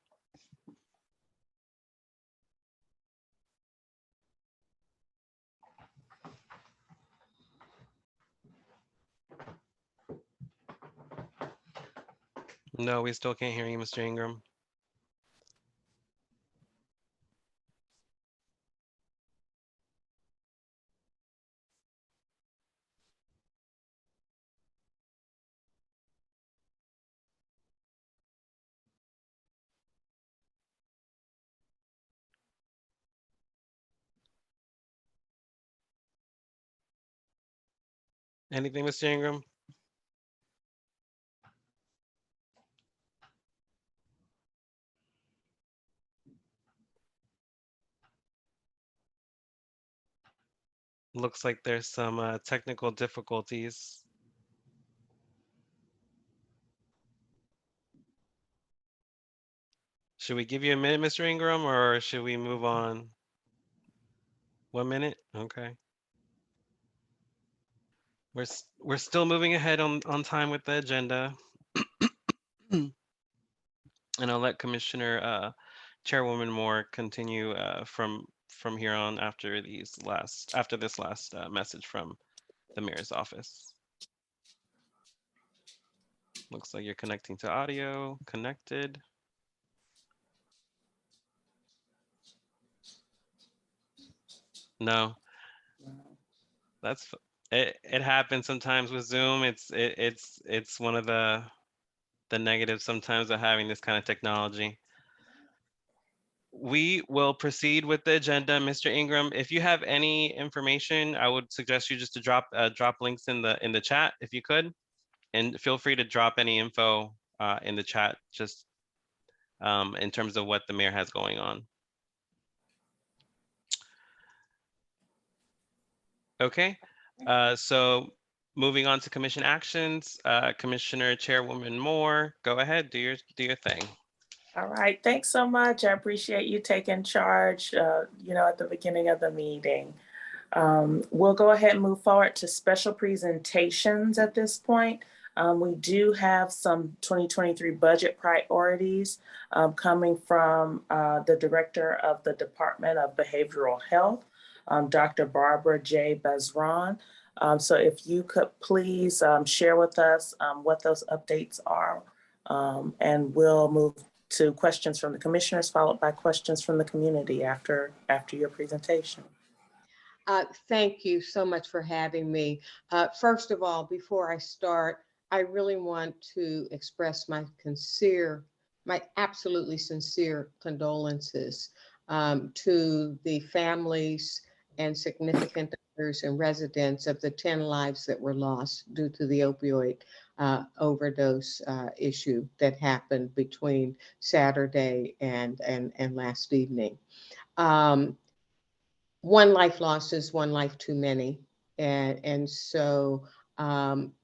No, we still can't hear you, Mr. Ingram. Anything, Mr. Ingram? Looks like there's some technical difficulties. Should we give you a minute, Mr. Ingram, or should we move on? 1 minute? Okay. We're still moving ahead on time with the agenda. And I'll let Commissioner Chairwoman Moore continue from here on after this last message from the mayor's office. Looks like you're connecting to audio. Connected. No, that's it happens sometimes with Zoom. It's one of the negatives sometimes of having this kind of technology. We will proceed with the agenda. Mr. Ingram, if you have any information, I would suggest you just to drop links in the chat if you could, and feel free to drop any info in the chat just in terms of what the mayor has going on. Okay, so moving on to commission actions, Commissioner Chairwoman Moore, go ahead, do your thing. All right, thanks so much. I appreciate you taking charge, at the beginning of the meeting. We'll go ahead and move forward to special presentations at this point. We do have some 2023 budget priorities coming from the director of the Department of Behavioral Health, Dr. Barbara J. Bazron. So if you could please share with us what those updates are, and we'll move to questions from the commissioners, followed by questions from the community after your presentation. Thank you so much for having me. First of all, before I start, I really want to express my absolutely sincere condolences to the families and significant others and residents of the 10 lives that were lost due to the opioid overdose issue that happened between Saturday and last evening. One life lost is one life too many. And so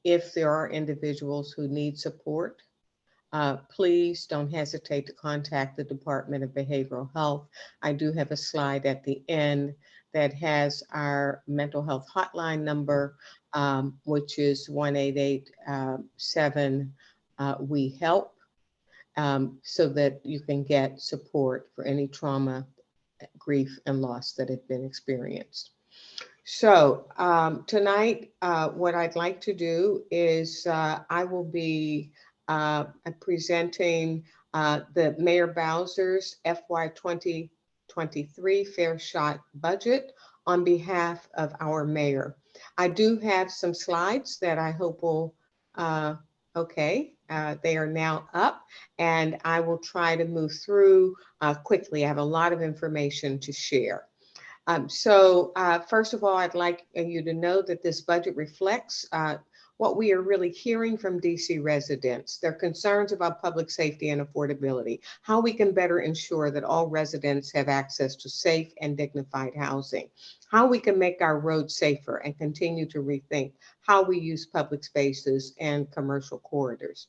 if there are individuals who need support, please don't hesitate to contact the Department of Behavioral Health. I do have a slide at the end that has our mental health hotline number, which is 1-888-7-WE-HELP, so that you can get support for any trauma, grief, and loss that have been experienced. So tonight, what I'd like to do is I will be presenting the Mayor Bowser's FY 2023 Fair Shot budget on behalf of our mayor. I do have some slides that I hope will, they are now up, and I will try to move through quickly. I have a lot of information to share. First of all, I'd like you to know that this budget reflects what we are really hearing from DC residents, their concerns about public safety and affordability, how we can better ensure that all residents have access to safe and dignified housing, how we can make our roads safer and continue to rethink how we use public spaces and commercial corridors.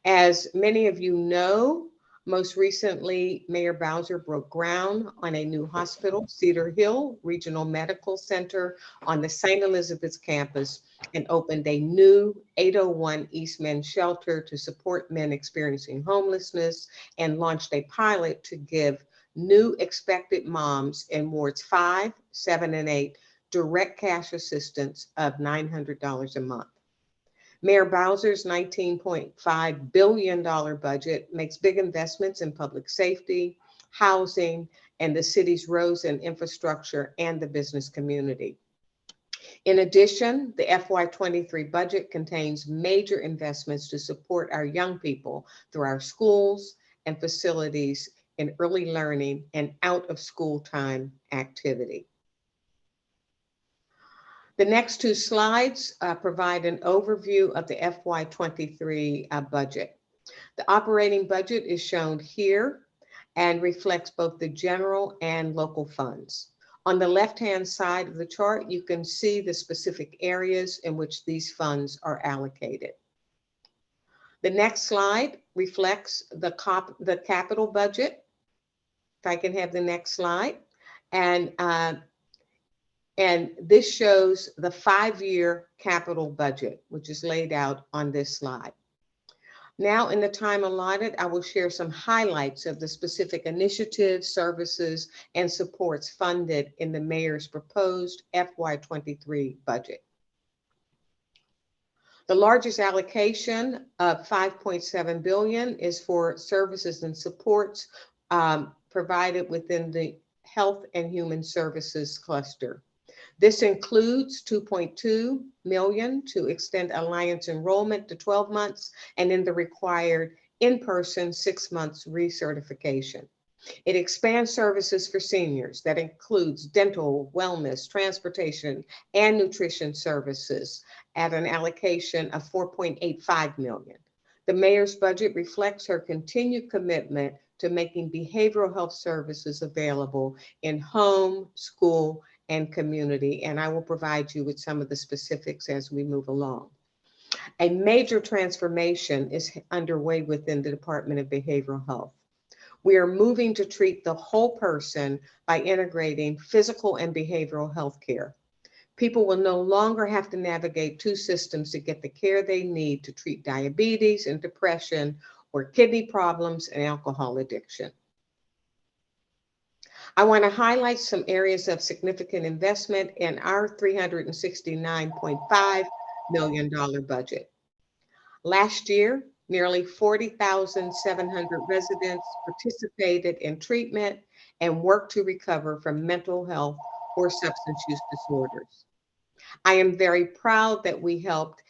As many of you know, most recently, Mayor Bowser broke ground on a new hospital, Cedar Hill Regional Medical Center, on the St. Elizabeth's campus, and opened a new 801 East Men's Shelter to support men experiencing homelessness, and launched a pilot to give new expected moms in wards 5, 7, and 8 direct cash assistance of $900 a month. Mayor Bowser's $19.5 billion budget makes big investments in public safety, housing, and the city's roads and infrastructure and the business community. In addition, the FY23 budget contains major investments to support our young people through our schools and facilities in early learning and out of school time activity. The next two slides provide an overview of the FY23 budget. The operating budget is shown here and reflects both the general and local funds. On the left-hand side of the chart, you can see the specific areas in which these funds are allocated. The next slide reflects the capital budget. If I can have the next slide. And this shows the 5-year capital budget, which is laid out on this slide. Now, in the time allotted, I will share some highlights of the specific initiatives, services, and supports funded in the mayor's proposed FY23 budget. The largest allocation of $5.7 billion is for services and supports provided within the Health and Human Services cluster. This includes $2.2 million to extend Alliance enrollment to 12 months and in the required in-person 6 months recertification. It expands services for seniors that includes dental, wellness, transportation, and nutrition services at an allocation of $4.85 million. The mayor's budget reflects her continued commitment to making behavioral health services available in home, school, and community, and I will provide you with some of the specifics as we move along. A major transformation is underway within the Department of Behavioral Health. We are moving to treat the whole person by integrating physical and behavioral health care. People will no longer have to navigate two systems to get the care they need to treat diabetes and depression, or kidney problems and alcohol addiction. I want to highlight some areas of significant investment in our $369.5 million budget. Last year, nearly 40,700 residents participated in treatment and worked to recover from mental health or substance use disorders. I am very proud that we helped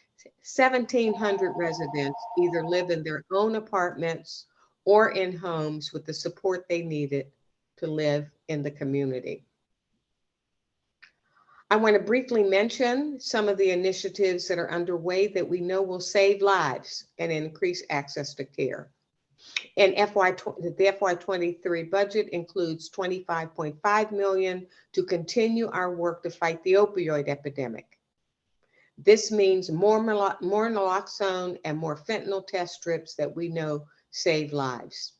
1,700 residents either live in their own apartments or in homes with the support they needed to live in the community. I want to briefly mention some of the initiatives that are underway that we know will save lives and increase access to care. In the FY23 budget includes $25.5 million to continue our work to fight the opioid epidemic. This means more naloxone and more fentanyl test strips that we know save lives.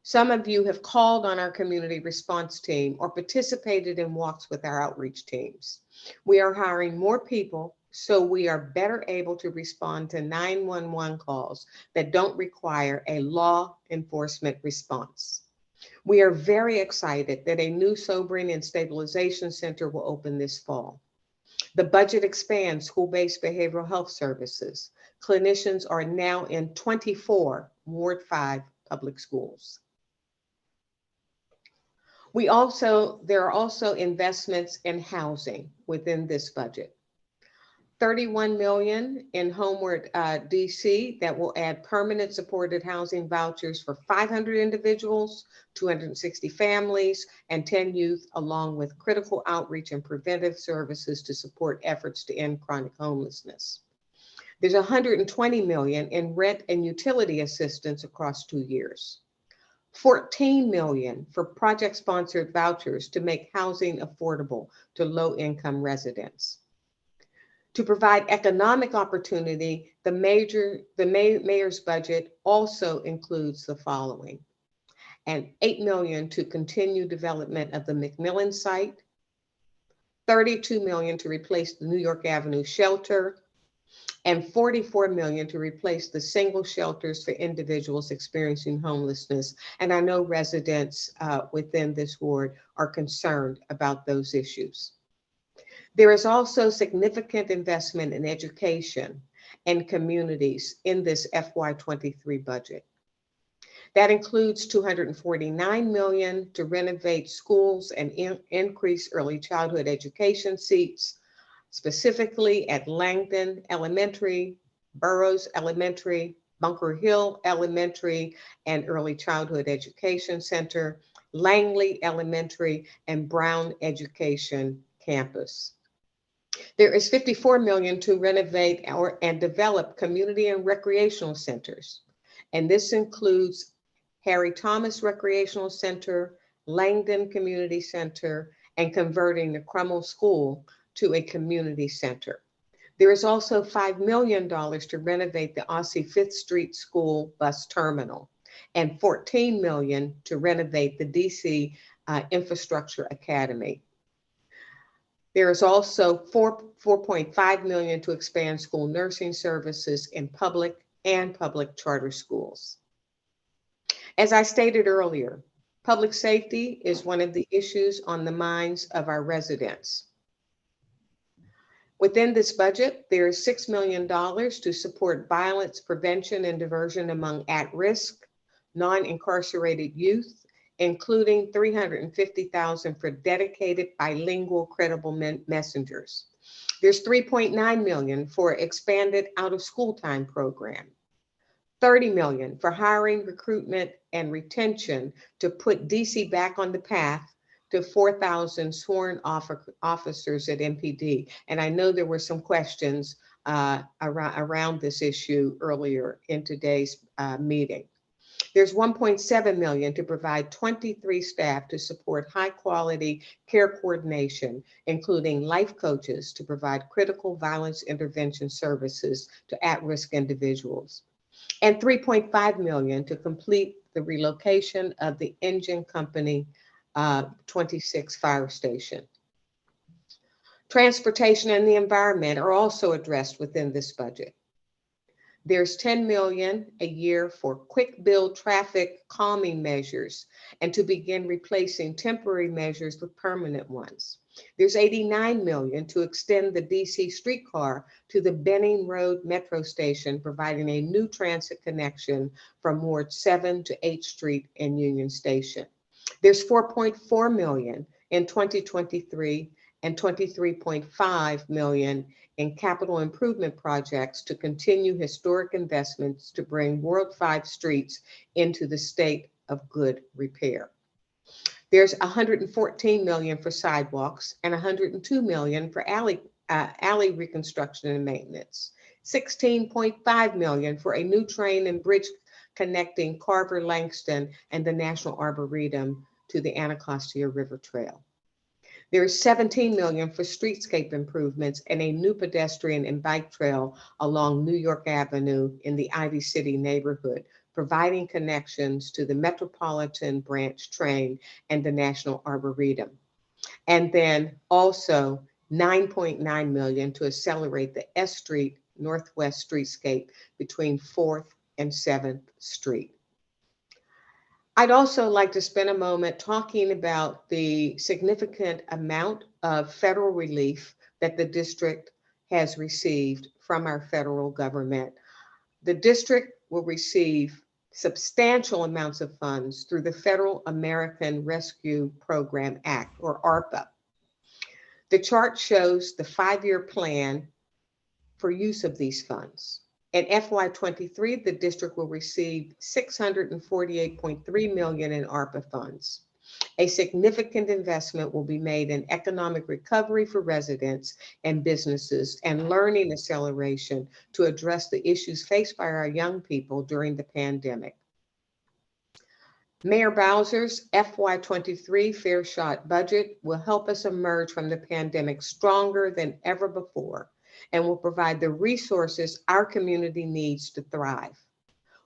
Some of you have called on our community response team or participated in walks with our outreach teams. We are hiring more people so we are better able to respond to 911 calls that don't require a law enforcement response. We are very excited that a new sobering and stabilization center will open this fall. The budget expands school-based behavioral health services. Clinicians are now in 24 Ward 5 public schools. There are also investments in housing within this budget. $31 million in Homeward DC that will add permanent supported housing vouchers for 500 individuals, 260 families, and 10 youth, along with critical outreach and preventive services to support efforts to end chronic homelessness. There's $120 million in rent and utility assistance across 2 years. $14 million for project-sponsored vouchers to make housing affordable to low-income residents. To provide economic opportunity, the mayor's budget also includes the following: and $8 million to continue development of the McMillan site, $32 million to replace the New York Avenue shelter, and $44 million to replace the single shelters for individuals experiencing homelessness. And I know residents within this ward are concerned about those issues. There is also significant investment in education and communities in this FY23 budget. That includes $249 million to renovate schools and increase early childhood education seats, specifically at Langdon Elementary, Burroughs Elementary, Bunker Hill Elementary and Early Childhood Education Center, Langley Elementary, and Brown Education Campus. There is $54 million to renovate and develop community and recreational centers. And this includes Harry Thomas Recreational Center, Langdon Community Center, and converting the Crummell School to a community center. There is also $5 million to renovate the Aussie 5th Street School bus terminal and $14 million to renovate the DC Infrastructure Academy. There is also $4.5 million to expand school nursing services in public and public charter schools. As I stated earlier, public safety is one of the issues on the minds of our residents. Within this budget, there is $6 million to support violence prevention and diversion among at-risk, non-incarcerated youth, including $350,000 for dedicated bilingual credible messengers. There's $3.9 million for expanded out-of-school time program, $30 million for hiring, recruitment, and retention to put DC back on the path to 4,000 sworn officers at MPD. And I know there were some questions around this issue earlier in today's meeting. There's $1.7 million to provide 23 staff to support high quality care coordination, including life coaches to provide critical violence intervention services to at-risk individuals. And $3.5 million to complete the relocation of the engine company 26 fire station. Transportation and the environment are also addressed within this budget. There's $10 million a year for quick build traffic calming measures and to begin replacing temporary measures with permanent ones. There's $89 million to extend the DC streetcar to the Benning Road Metro Station, providing a new transit connection from Ward 7 to 8th Street and Union Station. There's $4.4 million in 2023 and $23.5 million in capital improvement projects to continue historic investments to bring World 5 streets into the state of good repair. There's $114 million for sidewalks and $102 million for alley reconstruction and maintenance. $16.5 million for a new train and bridge connecting Carver, Langston, and the National Arboretum to the Anacostia River Trail. There's $17 million for streetscape improvements and a new pedestrian and bike trail along New York Avenue in the Ivy City neighborhood, providing connections to the Metropolitan Branch train and the National Arboretum. And then also $9.9 million to accelerate the S Street Northwest streetscape between 4th and 7th Street. I'd also like to spend a moment talking about the significant amount of federal relief that the district has received from our federal government. The district will receive substantial amounts of funds through the Federal American Rescue Program Act, or ARPA. The chart shows the 5-year plan for use of these funds. In FY23, the district will receive $648.3 million in ARPA funds. A significant investment will be made in economic recovery for residents and businesses and learning acceleration to address the issues faced by our young people during the pandemic. Mayor Bowser's FY23 Fair Shot budget will help us emerge from the pandemic stronger than ever before and will provide the resources our community needs to thrive.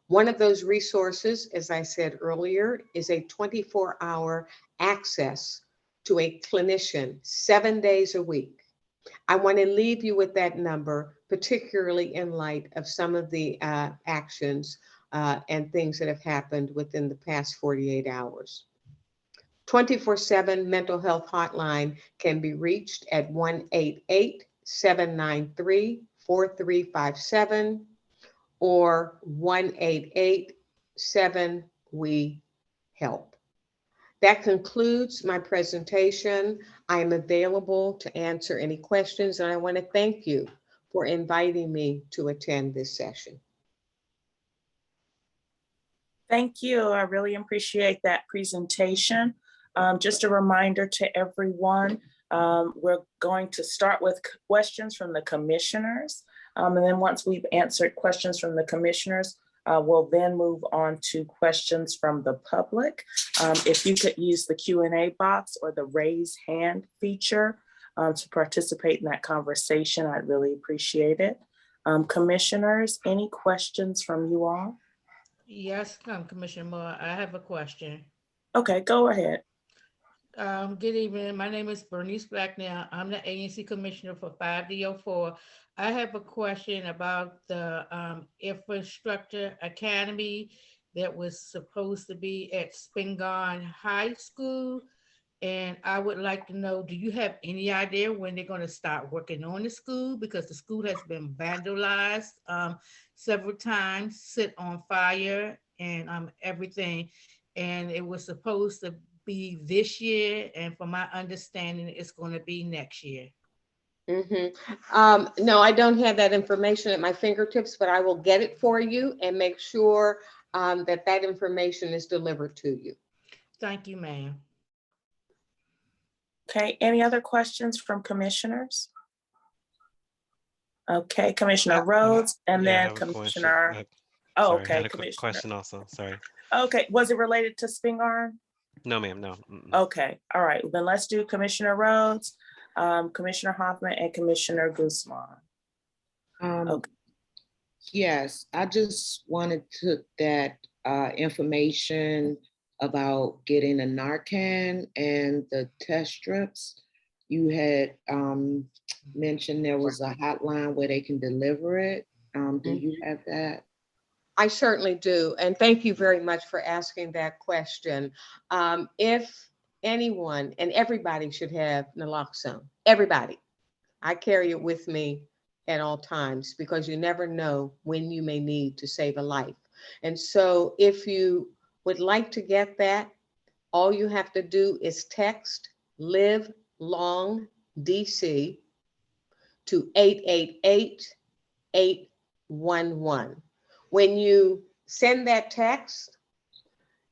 One of those resources, as I said earlier, is a 24-hour access to a clinician 7 days a week. I want to leave you with that number, particularly in light of some of the actions and things that have happened within the past 48 hours. 24/7 mental health hotline can be reached at 1-888-793-4357 or 1-888-7-WE-HELP. That concludes my presentation. I am available to answer any questions, and I want to thank you for inviting me to attend this session. Thank you. I really appreciate that presentation. Just a reminder to everyone, we're going to start with questions from the commissioners. And then once we've answered questions from the commissioners, we'll then move on to questions from the public. If you could use the Q&A box or the raise hand feature to participate in that conversation, I'd really appreciate it. Commissioners, any questions from you all? Yes, Commissioner Moore, I have a question. Okay, go ahead. Good evening. My name is Bernice Blacknell. I'm the ANC Commissioner for 5D04. I have a question about the infrastructure academy that was supposed to be at Spingarn High School. And I would like to know, do you have any idea when they're going to start working on the school? Because the school has been vandalized several times, set on fire and everything. And it was supposed to be this year. And from my understanding, it's going to be next year. No, I don't have that information at my fingertips, but I will get it for you and make sure that that information is delivered to you. Thank you, ma'am. Okay, any other questions from commissioners? Okay, Commissioner Rhodes, and then Commissioner. Oh, sorry, okay, I had a Commissioner. question also, sorry. Okay, was it related to Spingarn? No, ma'am, no. Okay, all right, then let's do Commissioner Rhodes, Commissioner Hoffman, and Commissioner Guzman. Okay. Yes, I just wanted to that information about getting a Narcan and the test strips. You had mentioned there was a hotline where they can deliver it. Do you have that? I certainly do. And thank you very much for asking that question. If anyone, and everybody should have naloxone, everybody. I carry it with me at all times because you never know when you may need to save a life. And so if you would like to get that, all you have to do is text Live Long DC to 888-811. When you send that text,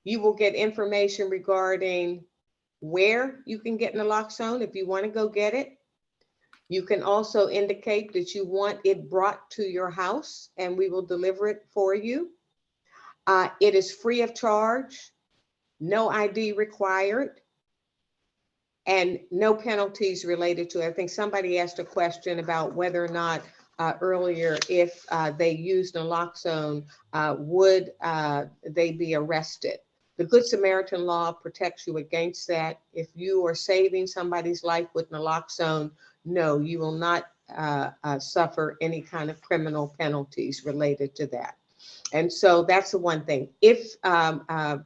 you will get information regarding where you can get naloxone if you want to go get it. You can also indicate that you want it brought to your house and we will deliver it for you. It is free of charge, no ID required, and no penalties related to it. I think somebody asked a question about whether or not earlier, if they used naloxone, would they be arrested? The Good Samaritan law protects you against that. If you are saving somebody's life with naloxone, no, you will not suffer any kind of criminal penalties related to that. And so that's the one thing. If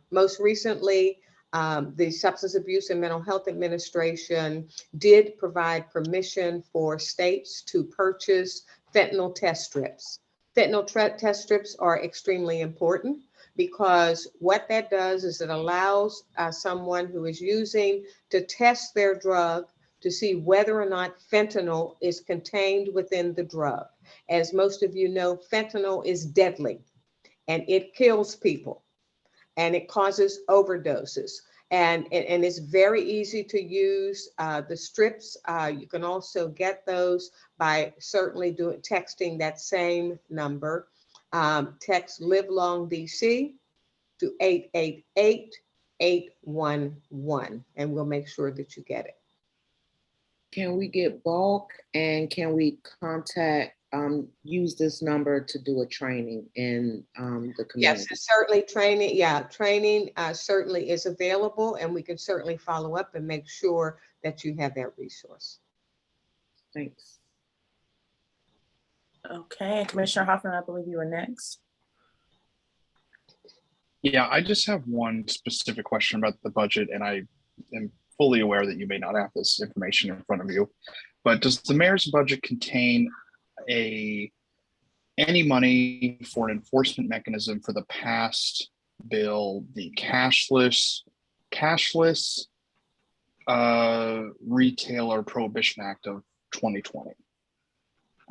most recently, the Substance Abuse and Mental Health Administration did provide permission for states to purchase fentanyl test strips. Fentanyl test strips are extremely important because what that does is it allows someone who is using to test their drug to see whether or not fentanyl is contained within the drug. As most of you know, fentanyl is deadly and it kills people and it causes overdoses. And it's very easy to use. The strips, you can also get those by certainly texting that same number. Text Live Long DC to 888-811, and we'll make sure that you get it. Can we get bulk, and can we contact, use this number to do a training in the community? Yes, certainly training. Yeah, training certainly is available, and we can certainly follow up and make sure that you have that resource. Thanks. Okay, Commissioner Hoffman, I believe you were next. Yeah, I just have one specific question about the budget, and I am fully aware that you may not have this information in front of you, but does the mayor's budget contain any money for an enforcement mechanism for the past bill, the cashless retailer prohibition act of 2020?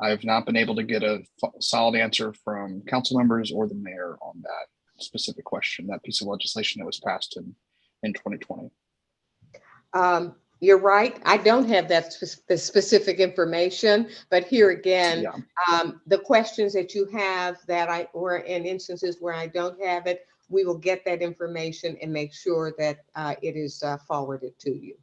I have not been able to get a solid answer from council members or the mayor on that specific question, that piece of legislation that was passed in 2020. You're right. I don't have that specific information, but here again, the questions that you have that or in instances where I don't have it, we will get that information and make sure that it is forwarded to you.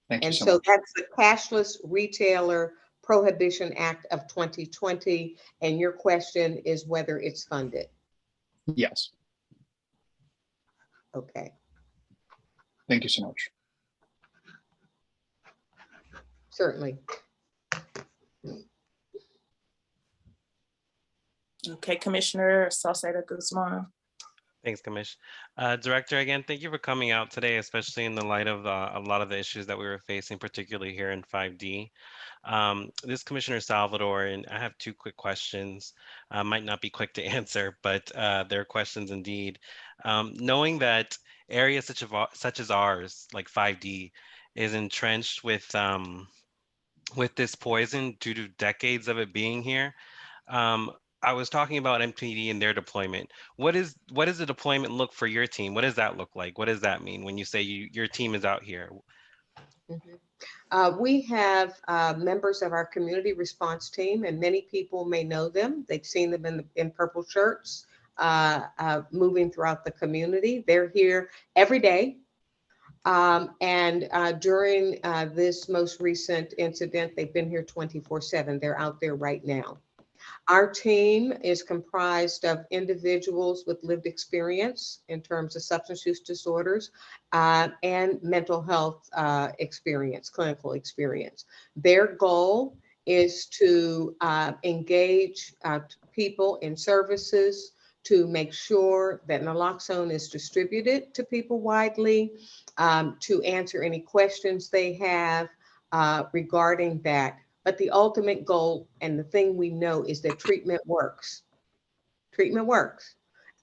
Thank you and so so much. that's the Cashless Retailer Prohibition Act of 2020. And your question is whether it's funded. Yes. Okay. Thank you so much. Certainly. Okay, Commissioner Salcedo Guzman. Thanks, Commish. Director, again, thank you for coming out today, especially in the light of a lot of the issues that we were facing, particularly here in 5D. This is Commissioner Salvador, and I have two quick questions. Might not be quick to answer, but they're questions indeed. Knowing that areas such as ours, like 5D, is entrenched with this poison due to decades of it being here, I was talking about MPD and their deployment. What does the deployment look for your team? What does that look like? What does that mean when you say your team is out here? Mm-hmm. We have members of our community response team, and many people may know them. They've seen them in purple shirts moving throughout the community. They're here every day. And during this most recent incident, they've been here 24/7. They're out there right now. Our team is comprised of individuals with lived experience in terms of substance use disorders and mental health experience, clinical experience. Their goal is to engage people in services to make sure that naloxone is distributed to people widely, to answer any questions they have regarding that. But the ultimate goal and the thing we know is that treatment works. Treatment works.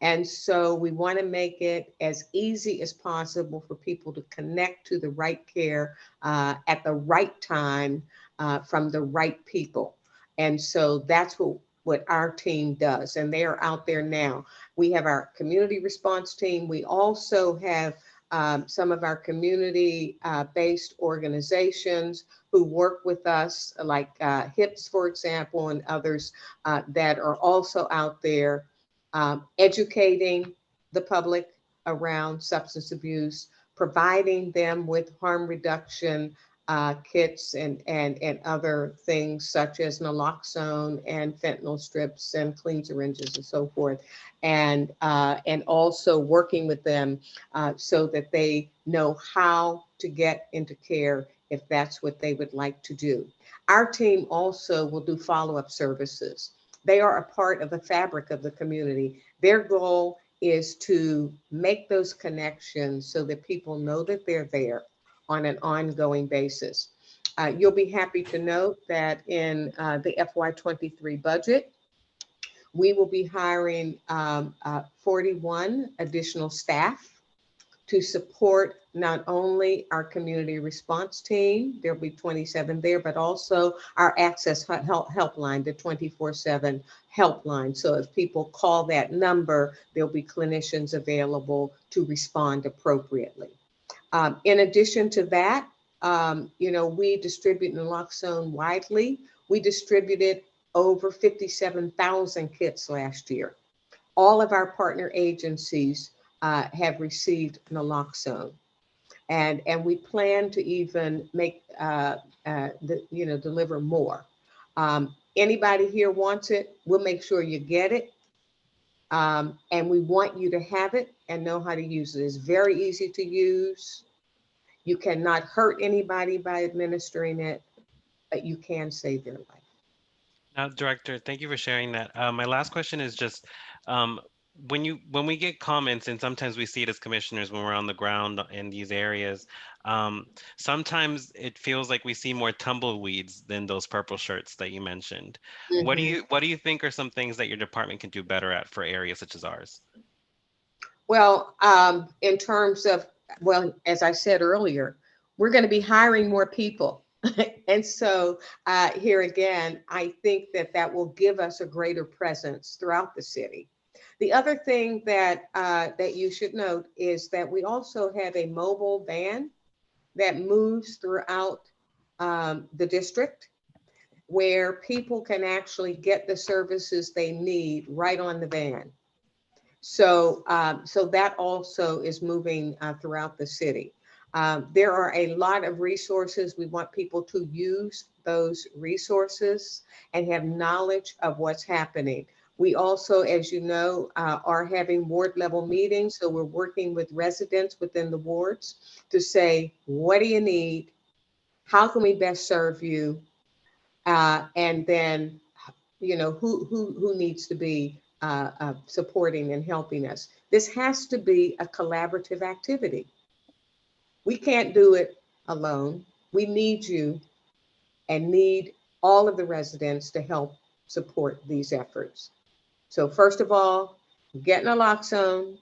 And so we want to make it as easy as possible for people to connect to the right care at the right time from the right people. And so that's what our team does. And they are out there now. We have our community response team. We also have some of our community-based organizations who work with us, like HIPS, for example, and others that are also out there educating the public around substance abuse, providing them with harm reduction kits and other things such as naloxone and fentanyl strips and clean syringes and so forth, and also working with them so that they know how to get into care if that's what they would like to do. Our team also will do follow-up services. They are a part of the fabric of the community. Their goal is to make those connections so that people know that they're there on an ongoing basis. You'll be happy to note that in the FY23 budget, we will be hiring 41 additional staff to support not only our community response team, there'll be 27 there, but also our access helpline, the 24/7 helpline. So if people call that number, there'll be clinicians available to respond appropriately. In addition to that, we distribute naloxone widely. We distributed over 57,000 kits last year. All of our partner agencies have received naloxone, and we plan to even make deliver more. Anybody here wants it, we'll make sure you get it, and we want you to have it and know how to use it. It's very easy to use. You cannot hurt anybody by administering it, but you can save their life. Now, Director, thank you for sharing that. My last question is just when we get comments, and sometimes we see it as commissioners when we're on the ground in these areas, sometimes it feels like we see more tumbleweeds than those purple shirts that you mentioned. Mm-hmm. What do you think are some things that your department can do better at for areas such as ours? Well, in terms of, well, as I said earlier, we're going to be hiring more people. And so here again, I think that will give us a greater presence throughout the city. The other thing that you should note is that we also have a mobile van that moves throughout the district, where people can actually get the services they need right on the van. So that also is moving throughout the city. There are a lot of resources. We want people to use those resources and have knowledge of what's happening. We also, as you know, are having ward level meetings. So we're working with residents within the wards to say, what do you need? How can we best serve you? And then, who needs to be supporting and helping us. This has to be a collaborative activity. We can't do it alone. We need you and need all of the residents to help support these efforts. So first of all, get naloxone,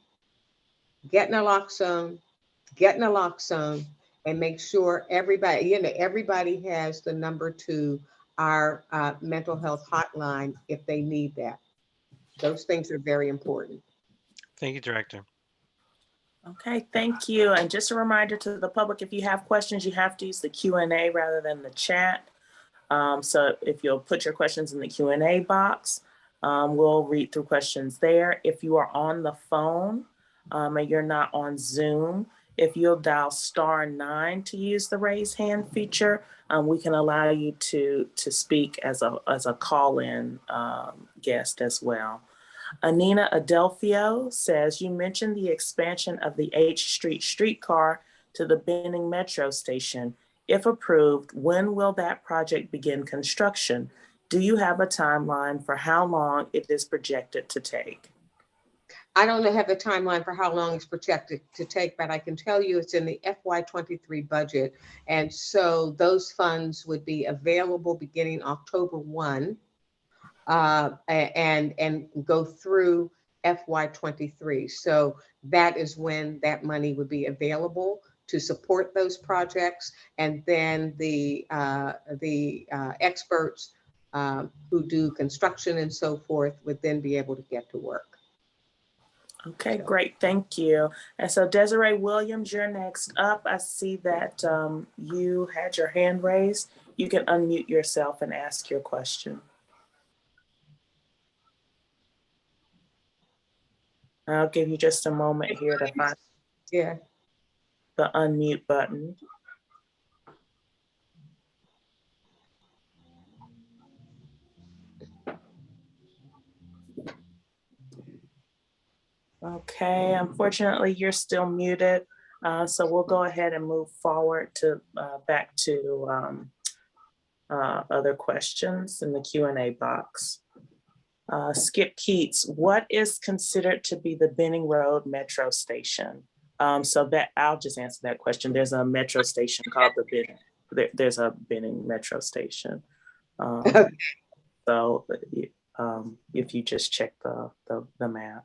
and make sure everybody has the number to our mental health hotline if they need that. Those things are very important. Thank you, Director. Okay, thank you. And just a reminder to the public, if you have questions, you have to use the Q&A rather than the chat. So if you'll put your questions in the Q&A box, we'll read through questions there. If you are on the phone and you're not on Zoom, if you'll dial *9 to use the raise hand feature, we can allow you to speak as a call-in guest as well. Anina Adelphio says, you mentioned the expansion of the H Street streetcar to the Benning Metro Station. If approved, when will that project begin construction? Do you have a timeline for how long it is projected to take? I don't have a timeline for how long it's projected to take, but I can tell you it's in the FY23 budget. And so those funds would be available beginning October 1 and go through FY23. So that is when that money would be available to support those projects. And then the experts who do construction and so forth would then be able to get to work. Okay, great, thank you. And so Desiree Williams, you're next up. I see that you had your hand raised. You can unmute yourself and ask your question. I'll give you just a moment here to find the unmute button. Okay, unfortunately, you're still muted. So we'll go ahead and move forward to back to other questions in the Q&A box. Skip Keats, what is considered to be the Benning Road Metro Station? So that I'll just answer that question. There's a metro station called the Benning. There's a Benning Metro Station. So if you just check the map.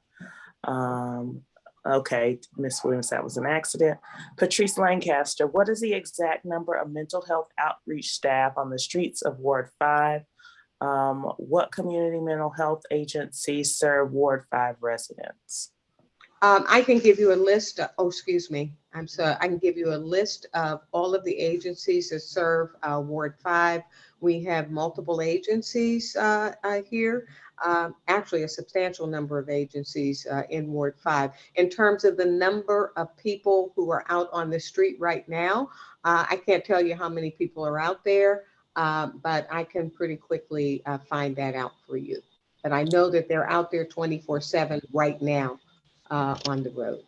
Okay, Ms. Williams, that was an accident. Patrice Lancaster, what is the exact number of mental health outreach staff on the streets of Ward 5? What community mental health agencies serve Ward 5 residents? I can give you a list. Excuse me. I'm sorry. I can give you a list of all of the agencies that serve Ward 5. We have multiple agencies here. Actually, a substantial number of agencies in Ward 5. In terms of the number of people who are out on the street right now, I can't tell you how many people are out there, but I can pretty quickly find that out for you. But I know that they're out there 24/7 right now on the road.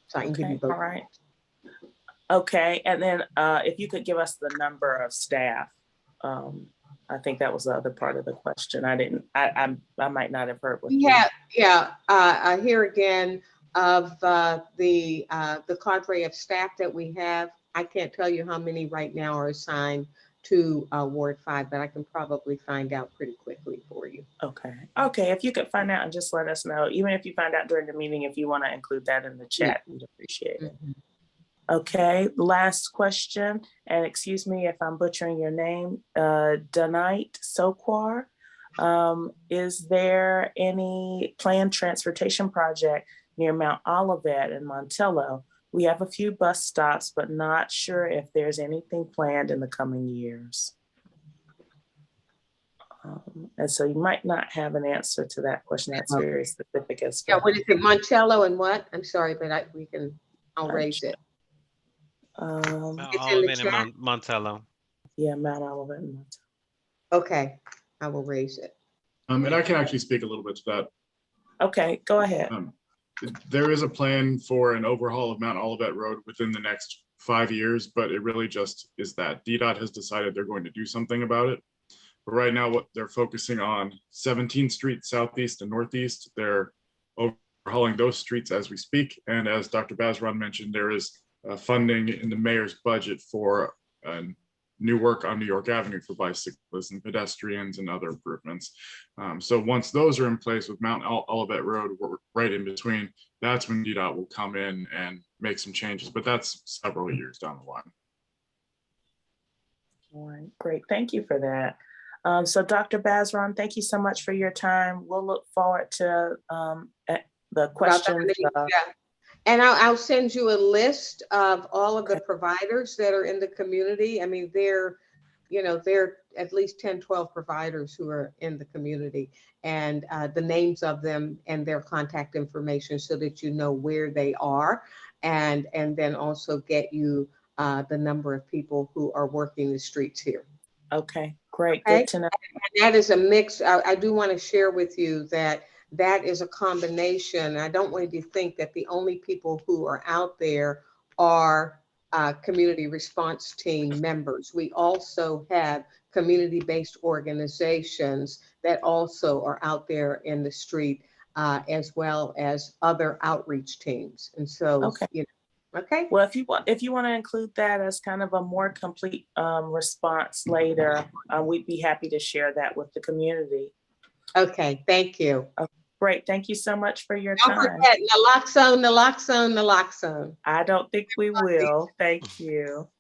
So I can give you both. All right. Okay, and then if you could give us the number of staff. I think that was the other part of the question. I might not have heard what here again of the cadre of staff that we have. I can't tell you how many right now are assigned to Ward 5, but I can probably find out pretty quickly for you. Okay. Okay, if you could find out and just let us know, even if you find out during the meeting, if you want to include that in the chat, we'd appreciate it. Okay, last question, and excuse me if I'm butchering your name, Doni Sokwar. Is there any planned transportation project near Mount Olivet and Montello? We have a few bus stops, but not sure if there's anything planned in the coming years. And so you might not have an answer to that question. That's very specific as well. Yeah, what is it, Montello and what? I'm sorry, but I'll raise it. Mount Olivet and Montello. Yeah, Mount Olivet and Montello. Okay, I will raise it. And I can actually speak a little bit to that. Okay, go ahead. There is a plan for an overhaul of Mount Olivet Road within the next 5 years, but it really just is that DDOT has decided they're going to do something about it. But right now, what they're focusing on 17th Street Southeast and Northeast, they're overhauling those streets as we speak. And as Dr. Bazron mentioned, there is funding in the mayor's budget for new work on New York Avenue for bicyclists and pedestrians and other improvements. So once those are in place with Mount Olivet Road, we're right in between, that's when DDOT will come in and make some changes, but that's several years down the line. All right, great, thank you for that. So Dr. Bazron, thank you so much for your time. We'll look forward to the questions. And I'll send you a list of all of the providers that are in the community. I mean, there are at least 10, 12 providers who are in the community, and the names of them and their contact information so that you know where they are, and then also get you the number of people who are working the streets here. Okay, great, good to know. And that is a mix. I do want to share with you that is a combination. I don't want you to think that the only people who are out there are community response team members. We also have community-based organizations that also are out there in the street, as well as other outreach teams. And so, okay. Well, if you want to include that as kind of a more complete response later, we'd be happy to share that with the community. Okay, thank you. Great. Thank you so much for your Don't time. forget naloxone, naloxone, naloxone. I don't think we will. Thank you.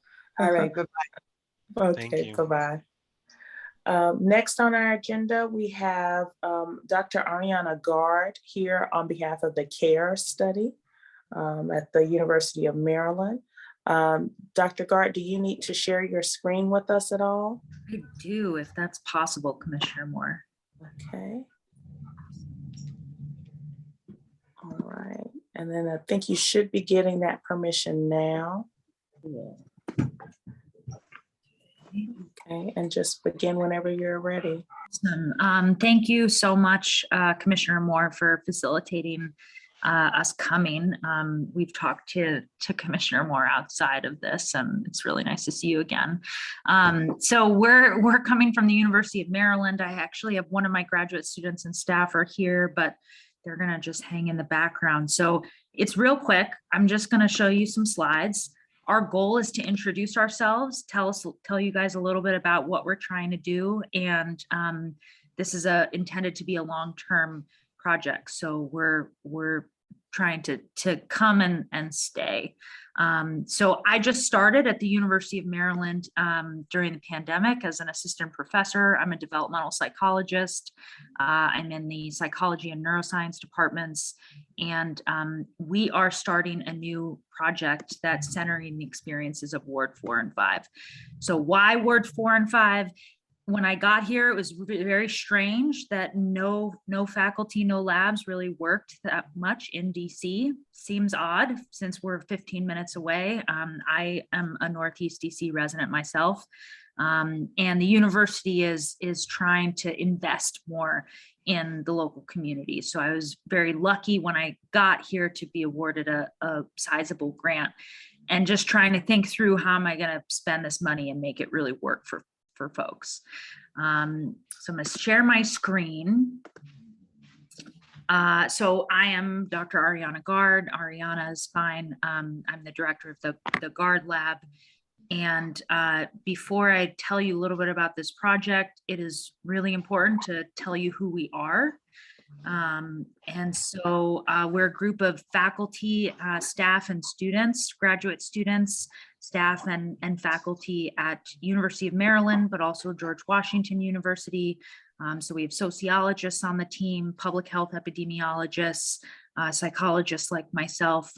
All right, bye-bye. Thank Okay, you. bye-bye. Next on our agenda, we have Dr. Arianna Gard here on behalf of the CARE study at the University of Maryland. Dr. Gard, do you need to share your screen with us at all? I do, if that's possible, Commissioner Moore. Okay. All right. And then I think you should be getting that permission now. Okay, and just begin whenever you're ready. Awesome. Thank you so much, Commissioner Moore, for facilitating us coming. We've talked to Commissioner Moore outside of this, and it's really nice to see you again. So we're coming from the University of Maryland. I actually have one of my graduate students and staff are here, but they're gonna just hang in the background. So it's real quick. I'm just gonna show you some slides. Our goal is to introduce ourselves, tell you guys a little bit about what we're trying to do. And this is intended to be a long-term project. So we're trying to come and stay. So I just started at the University of Maryland during the pandemic as an assistant professor. I'm a developmental psychologist. I'm in the psychology and neuroscience departments. And we are starting a new project that's centering the experiences of Ward 4 and 5. So why Ward 4 and 5? When I got here, it was very strange that no faculty, no labs really worked that much in DC. Seems odd since we're 15 minutes away. I am a Northeast DC resident myself. And the university is trying to invest more in the local community. So I was very lucky when I got here to be awarded a sizable grant, and just trying to think through how am I going to spend this money and make it really work for folks. So I'm going to share my screen. So I am Dr. Arianna Gard. Arianna is fine. I'm the director of the Gard lab. And before I tell you a little bit about this project, it is really important to tell you who we are. And so we're a group of faculty, staff, and students, graduate students, staff, and faculty at University of Maryland, but also George Washington University. So we have sociologists on the team, public health epidemiologists, psychologists like myself.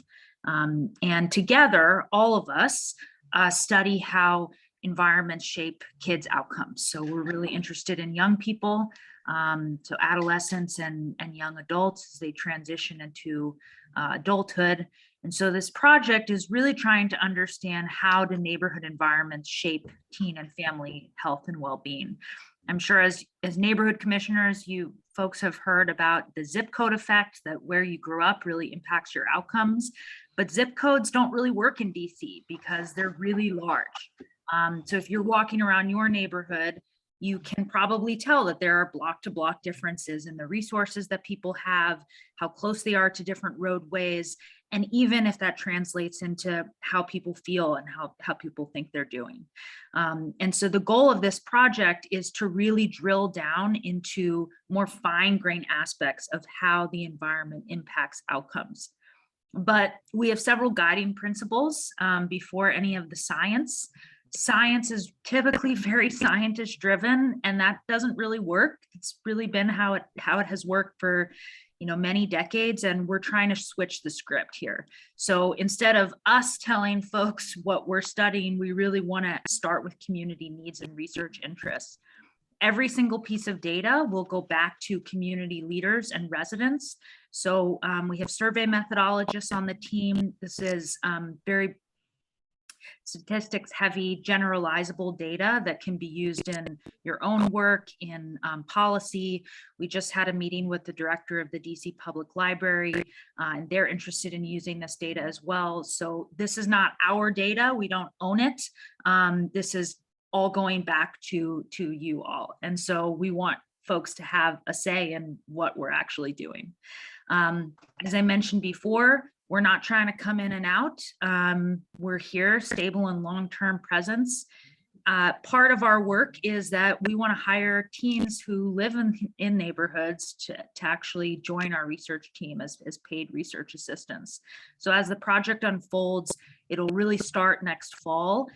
And together, all of us study how environments shape kids' outcomes. So we're really interested in young people, so adolescents and young adults as they transition into adulthood. And so this project is really trying to understand how do neighborhood environments shape teen and family health and well-being. I'm sure as neighborhood commissioners, you folks have heard about the zip code effect, that where you grew up really impacts your outcomes. But zip codes don't really work in DC because they're really large. So if you're walking around your neighborhood, you can probably tell that there are block to block differences in the resources that people have, how close they are to different roadways, and even if that translates into how people feel and how people think they're doing. And so the goal of this project is to really drill down into more fine-grained aspects of how the environment impacts outcomes. But we have several guiding principles before any of the science. Science is typically very scientist driven, and that doesn't really work. It's really been how it has worked for many decades, and we're trying to switch the script here. So instead of us telling folks what we're studying, we really want to start with community needs and research interests. Every single piece of data will go back to community leaders and residents. So we have survey methodologists on the team. This is very statistics heavy, generalizable data that can be used in your own work, in policy. We just had a meeting with the director of the DC Public Library, and they're interested in using this data as well. So this is not our data, we don't own it. This is all going back to you all. And so we want folks to have a say in what we're actually doing. As I mentioned before, we're not trying to come in and out. We're here, stable and long-term presence. part of our work is that we want to hire teens who live in neighborhoods to actually join our research team as paid research assistants. So as the project unfolds, it'll really start next fall.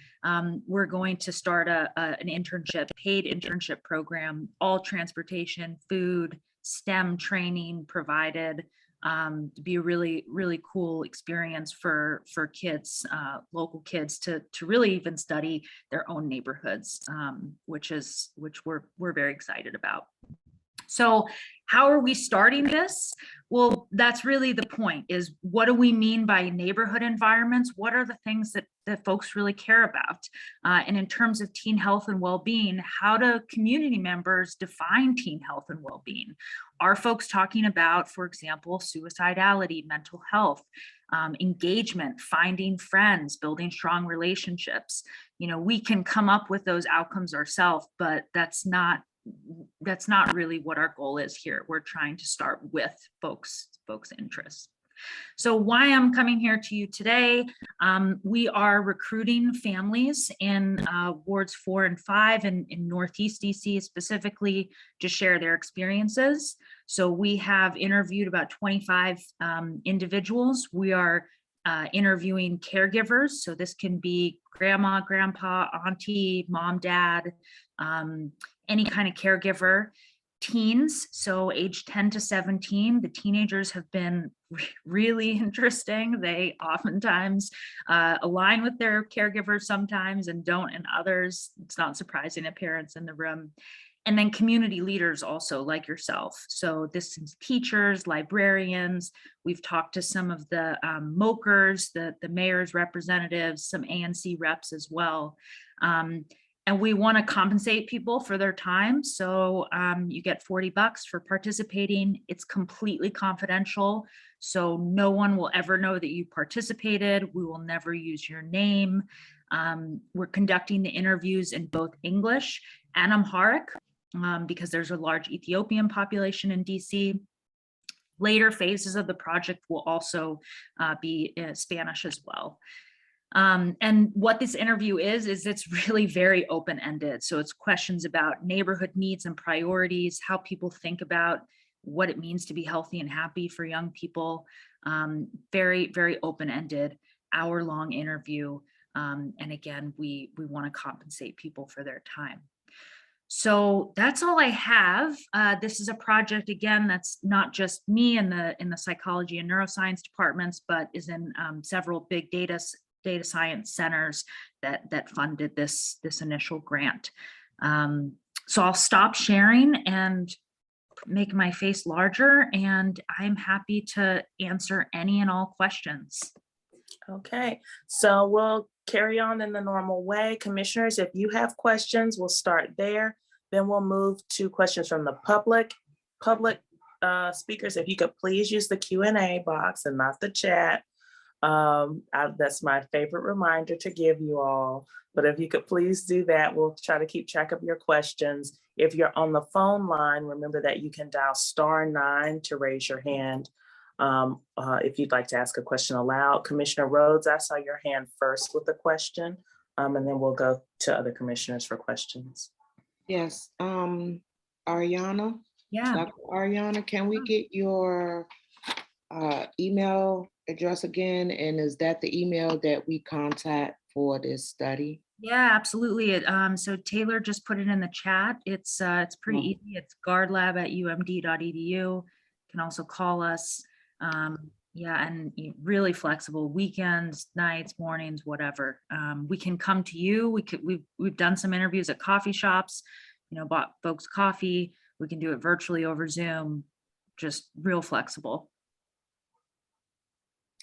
We're going to start an paid internship program, all transportation, food, STEM training provided, to be a really, really cool experience for kids, local kids to really even study their own neighborhoods, which we're very excited about. So how are we starting this? Well, that's really the point, is what do we mean by neighborhood environments? What are the things that folks really care about? And in terms of teen health and well-being, how do community members define teen health and well-being? Are folks talking about, for example, suicidality, mental health, engagement, finding friends, building strong relationships? You know, we can come up with those outcomes ourselves, but that's not really what our goal is here. We're trying to start with folks' interests. So why I'm coming here to you today, we are recruiting families in wards 4 and 5 in Northeast DC specifically to share their experiences. So we have interviewed about 25 individuals. We are interviewing caregivers. So this can be grandma, grandpa, auntie, mom, dad, any kind of caregiver. Teens, so age 10 to 17, the teenagers have been really interesting. They oftentimes align with their caregivers sometimes and don't in others. It's not surprising to parents in the room. And then community leaders also, like yourself. So this is teachers, librarians. We've talked to some of the MOKers, the mayor's representatives, some ANC reps as well. And we want to compensate people for their time. So you get $40 for participating. It's completely confidential. So no one will ever know that you participated. We will never use your name. We're conducting the interviews in both English and Amharic because there's a large Ethiopian population in DC. Later phases of the project will also be Spanish as well. And what this interview is it's really very open-ended. So it's questions about neighborhood needs and priorities, how people think about what it means to be healthy and happy for young people. Very, very open-ended, hour-long interview. And again, we want to compensate people for their time. So that's all I have. This is a project, again, that's not just me in the psychology and neuroscience departments, but is in several big data science centers that funded this initial grant. So I'll stop sharing and make my face larger, and I'm happy to answer any and all questions. Okay, so we'll carry on in the normal way. Commissioners, if you have questions, we'll start there. Then we'll move to questions from the public speakers. If you could please use the Q&A box and not the chat. That's my favorite reminder to give you all, but if you could please do that, we'll try to keep track of your questions. If you're on the phone line, remember that you can dial *9 to raise your hand if you'd like to ask a question aloud. Commissioner Rhodes, I saw your hand first with a question, and then we'll go to other commissioners for questions. Yes, Arianna? Yeah. Dr. Arianna, can we get your email address again? And is that the email that we contact for this study? Yeah, absolutely. So Taylor just put it in the chat. It's pretty easy. It's gardlab@umd.edu. You can also call us. Yeah, and really flexible, weekends, nights, mornings, whatever. We can come to you. We've done some interviews at coffee shops, bought folks coffee. We can do it virtually over Zoom, just real flexible.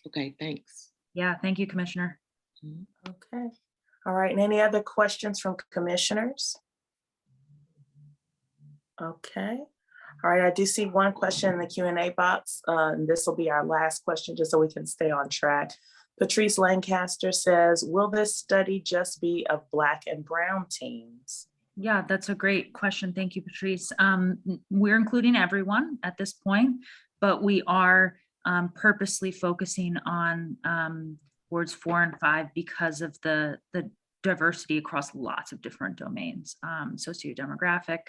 Okay, thanks. Yeah, thank you, Commissioner. Okay. All right, and any other questions from commissioners? Okay. All right, I do see one question in the Q&A box. And this will be our last question just so we can stay on track. Patrice Lancaster says, will this study just be of Black and Brown teens? Yeah, that's a great question. Thank you, Patrice. We're including everyone at this point, but we are purposely focusing on wards 4 and 5 because of the diversity across lots of different domains, sociodemographic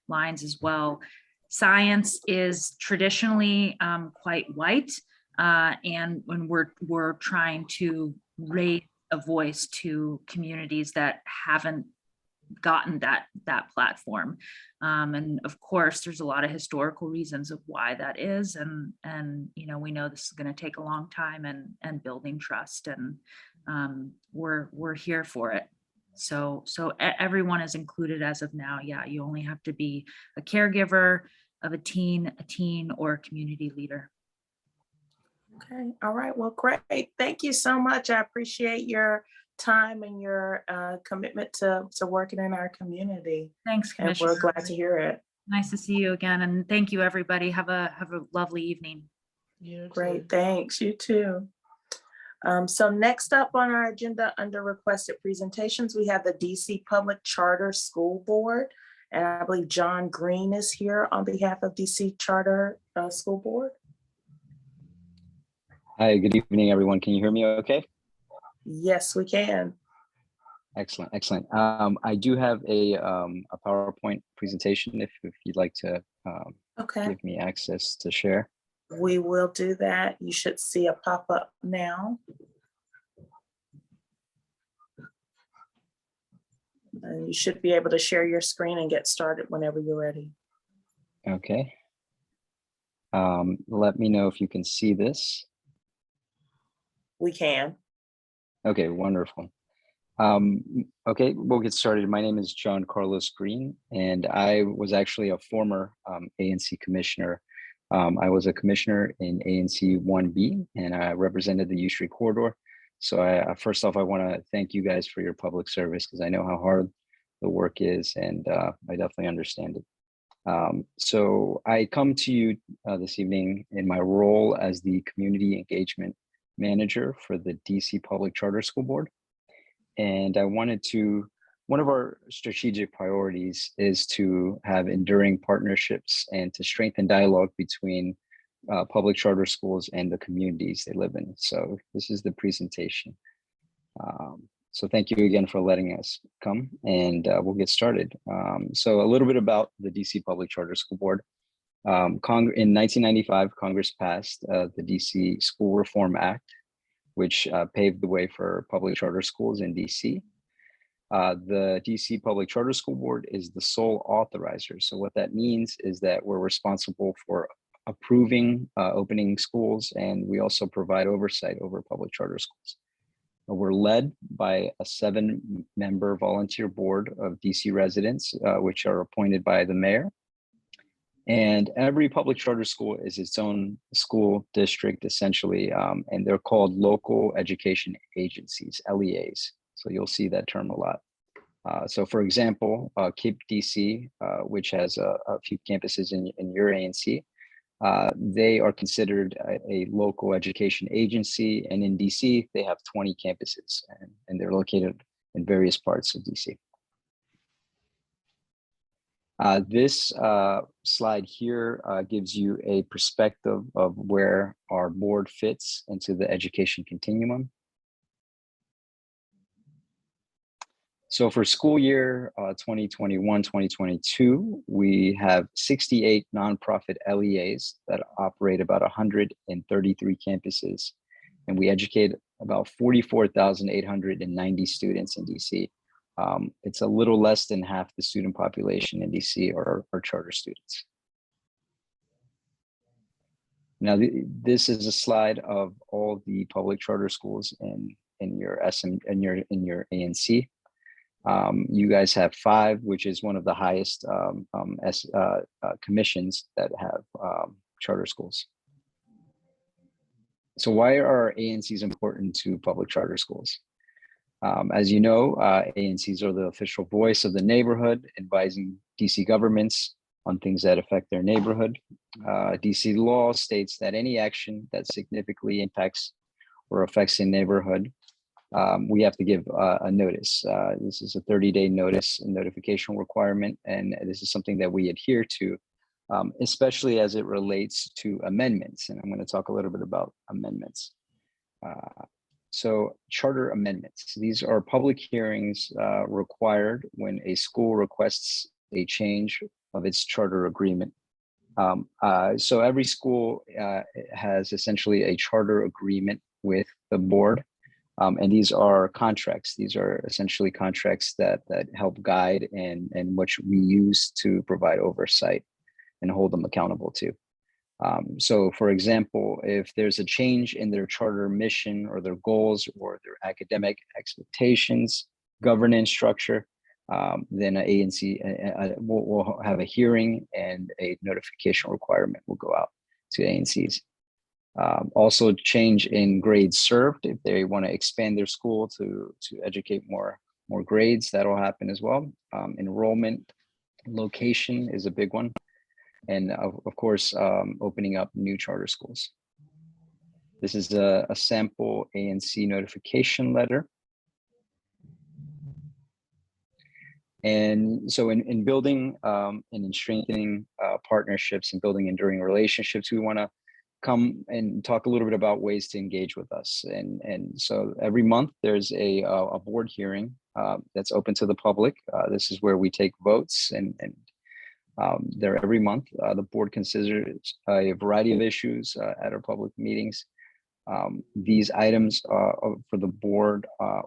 lines as well. Science is traditionally quite white, and when we're trying to raise a voice to communities that haven't gotten that platform. And of course, there's a lot of historical reasons of why that is. And you know, we know this is going to take a long time and building trust, and we're here for it. So everyone is included as of now. Yeah, you only have to be a caregiver of a teen, or a community leader. Okay, all right, well, great. Thank you so much. I appreciate your time and your commitment to working in our community. Thanks, And Commissioner. we're glad to hear it. Nice to see you again, and thank you, everybody. Have a lovely evening. Great, thanks. You too. So next up on our agenda under requested presentations, we have the DC Public Charter School Board. And I believe John Green is here on behalf of DC Charter School Board. Hi, good evening, everyone. Can you hear me okay? Yes, we can. Excellent, excellent. I do have a PowerPoint presentation if you'd like to Okay, give me access to share. we will do that. You should see a pop-up now. And you should be able to share your screen and get started whenever you're ready. Okay. Let me know if you can see this. We can. Okay, wonderful. Okay, we'll get started. My name is John Carlos Green, and I was actually a former ANC commissioner. I was a commissioner in ANC 1B, and I represented the U Street corridor. So first off, I want to thank you guys for your public service, because I know how hard the work is, and I definitely understand it. So I come to you this evening in my role as the community engagement manager for the DC Public Charter School Board. And I wanted to, one of our strategic priorities is to have enduring partnerships and to strengthen dialogue between public charter schools and the communities they live in. So this is the presentation. So thank you again for letting us come, and we'll get started. So a little bit about the DC Public Charter School Board. In 1995, Congress passed the DC School Reform Act, which paved the way for public charter schools in DC. The DC Public Charter School Board is the sole authorizer. So what that means is that we're responsible for approving opening schools, and we also provide oversight over public charter schools. We're led by a 7-member volunteer board of DC residents, which are appointed by the mayor. And every public charter school is its own school district, essentially, and they're called local education agencies, LEAs. So you'll see that term a lot. So for example, KIPP DC, which has a few campuses in your ANC, they are considered a local education agency. And in DC, they have 20 campuses, and they're located in various parts of DC. This slide here gives you a perspective of where our board fits into the education continuum. So for school year 2021-2022, we have 68 nonprofit LEAs that operate about 133 campuses, and we educate about 44,890 students in DC. It's a little less than half the student population in DC are charter students. Now, this is a slide of all the public charter schools in your ANC. You guys have 5, which is one of the highest commissions that have charter schools. So why are ANCs important to public charter schools? As you know, ANCs are the official voice of the neighborhood, advising DC governments on things that affect their neighborhood. DC law states that any action that significantly impacts or affects a neighborhood, we have to give a notice. This is a 30-day notice and notification requirement, and this is something that we adhere to, especially as it relates to amendments. And I'm going to talk a little bit about amendments. So charter amendments, these are public hearings required when a school requests a change of its charter agreement. So every school has essentially a charter agreement with the board. And these are contracts. These are essentially contracts that help guide and which we use to provide oversight and hold them accountable to. So for example, if there's a change in their charter mission or their goals or their academic expectations, governance structure, then an ANC will have a hearing and a notification requirement will go out to ANCs. Also change in grades served. If they want to expand their school to educate more grades, that'll happen as well. Enrollment location is a big one. And of course, opening up new charter schools. This is a sample ANC notification letter. And so in building and in strengthening partnerships and building enduring relationships, we want to come and talk a little bit about ways to engage with us. And so every month there's a board hearing that's open to the public. This is where we take votes and there every month. The board considers a variety of issues at our public meetings. These items for the board.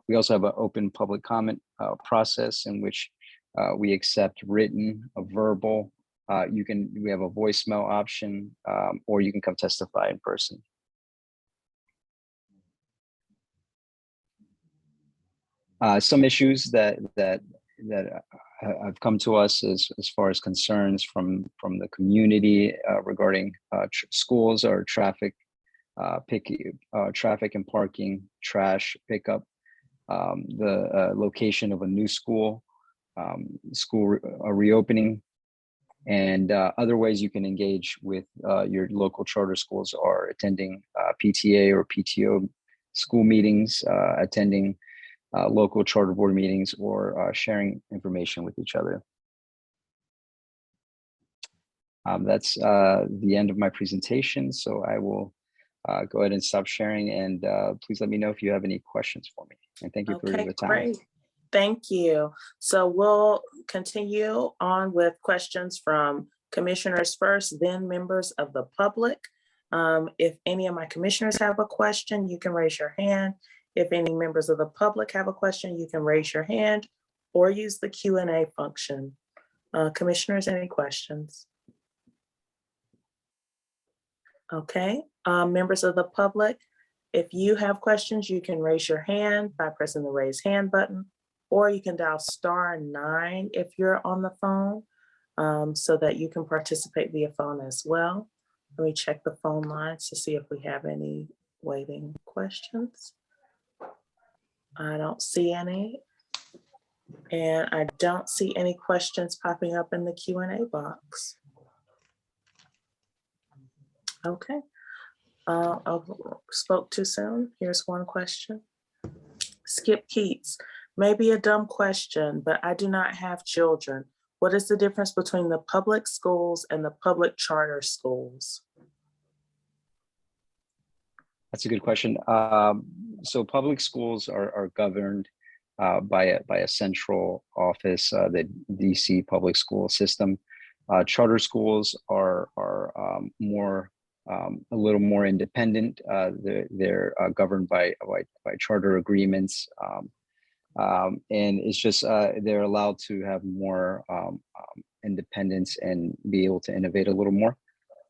We also have an open public comment process in which we accept written, verbal. We have a voicemail option, or you can come testify in person. Some issues that have come to us as far as concerns from the community regarding schools or traffic, traffic and parking, trash pickup, the location of a new school, school reopening, and other ways you can engage with your local charter schools are attending PTA or PTO school meetings, attending local charter board meetings, or sharing information with each other. That's the end of my presentation. So I will go ahead and stop sharing, and please let me know if you have any questions for me. And thank you for the time. Great. Thank you. So we'll continue on with questions from commissioners first, then members of the public. If any of my commissioners have a question, you can raise your hand. If any members of the public have a question, you can raise your hand or use the Q&A function. Commissioners, any questions? Okay, members of the public, if you have questions, you can raise your hand by pressing the raise hand button, or you can dial *9 if you're on the phone, so that you can participate via phone as well. Let me check the phone lines to see if we have any waiting questions. I don't see any. And I don't see any questions popping up in the Q&A box. Okay. I spoke too soon. Here's one question. Skip Keats, maybe a dumb question, but I do not have children. What is the difference between the public schools and the public charter schools? That's a good question. So public schools are governed by a central office, the DC public school system. Charter schools are a little more independent. They're governed by charter agreements, and it's just they're allowed to have more independence and be able to innovate a little more.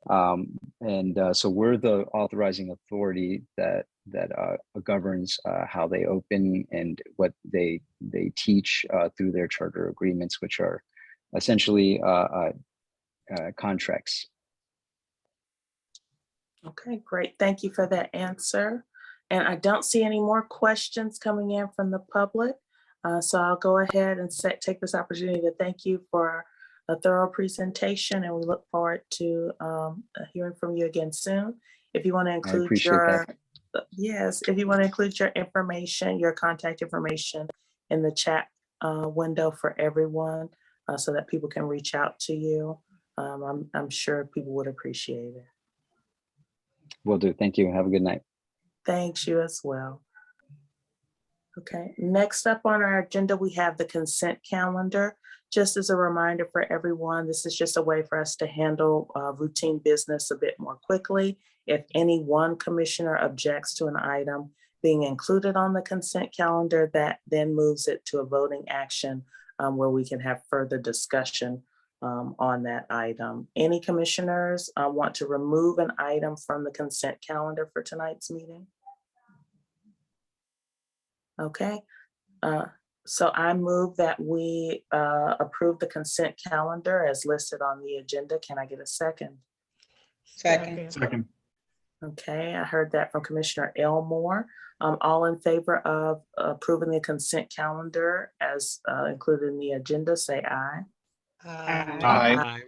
So we're the authorizing authority that governs how they open and what they teach through their charter agreements, which are essentially contracts. Okay, great. Thank you for that answer. And I don't see any more questions coming in from the public. So I'll go ahead and take this opportunity to thank you for a thorough presentation, and we look forward to hearing from you again soon. If you want to include if you want to include your information, your contact information in the chat window for everyone, so that people can reach out to you. I'm sure people would appreciate it. Will do. Thank you. Have a good night. Thanks, you as well. Okay, next up on our agenda, we have the consent calendar. Just as a reminder for everyone, this is just a way for us to handle routine business a bit more quickly. If any one commissioner objects to an item being included on the consent calendar, that then moves it to a voting action where we can have further discussion on that item. Any commissioners want to remove an item from the consent calendar for tonight's meeting? Okay, so I move that we approve the consent calendar as listed on the agenda. Can I get a second? Second. Second. Okay, I heard that from Commissioner Elmore. All in favor of approving the consent calendar as included in the agenda, say aye. Aye.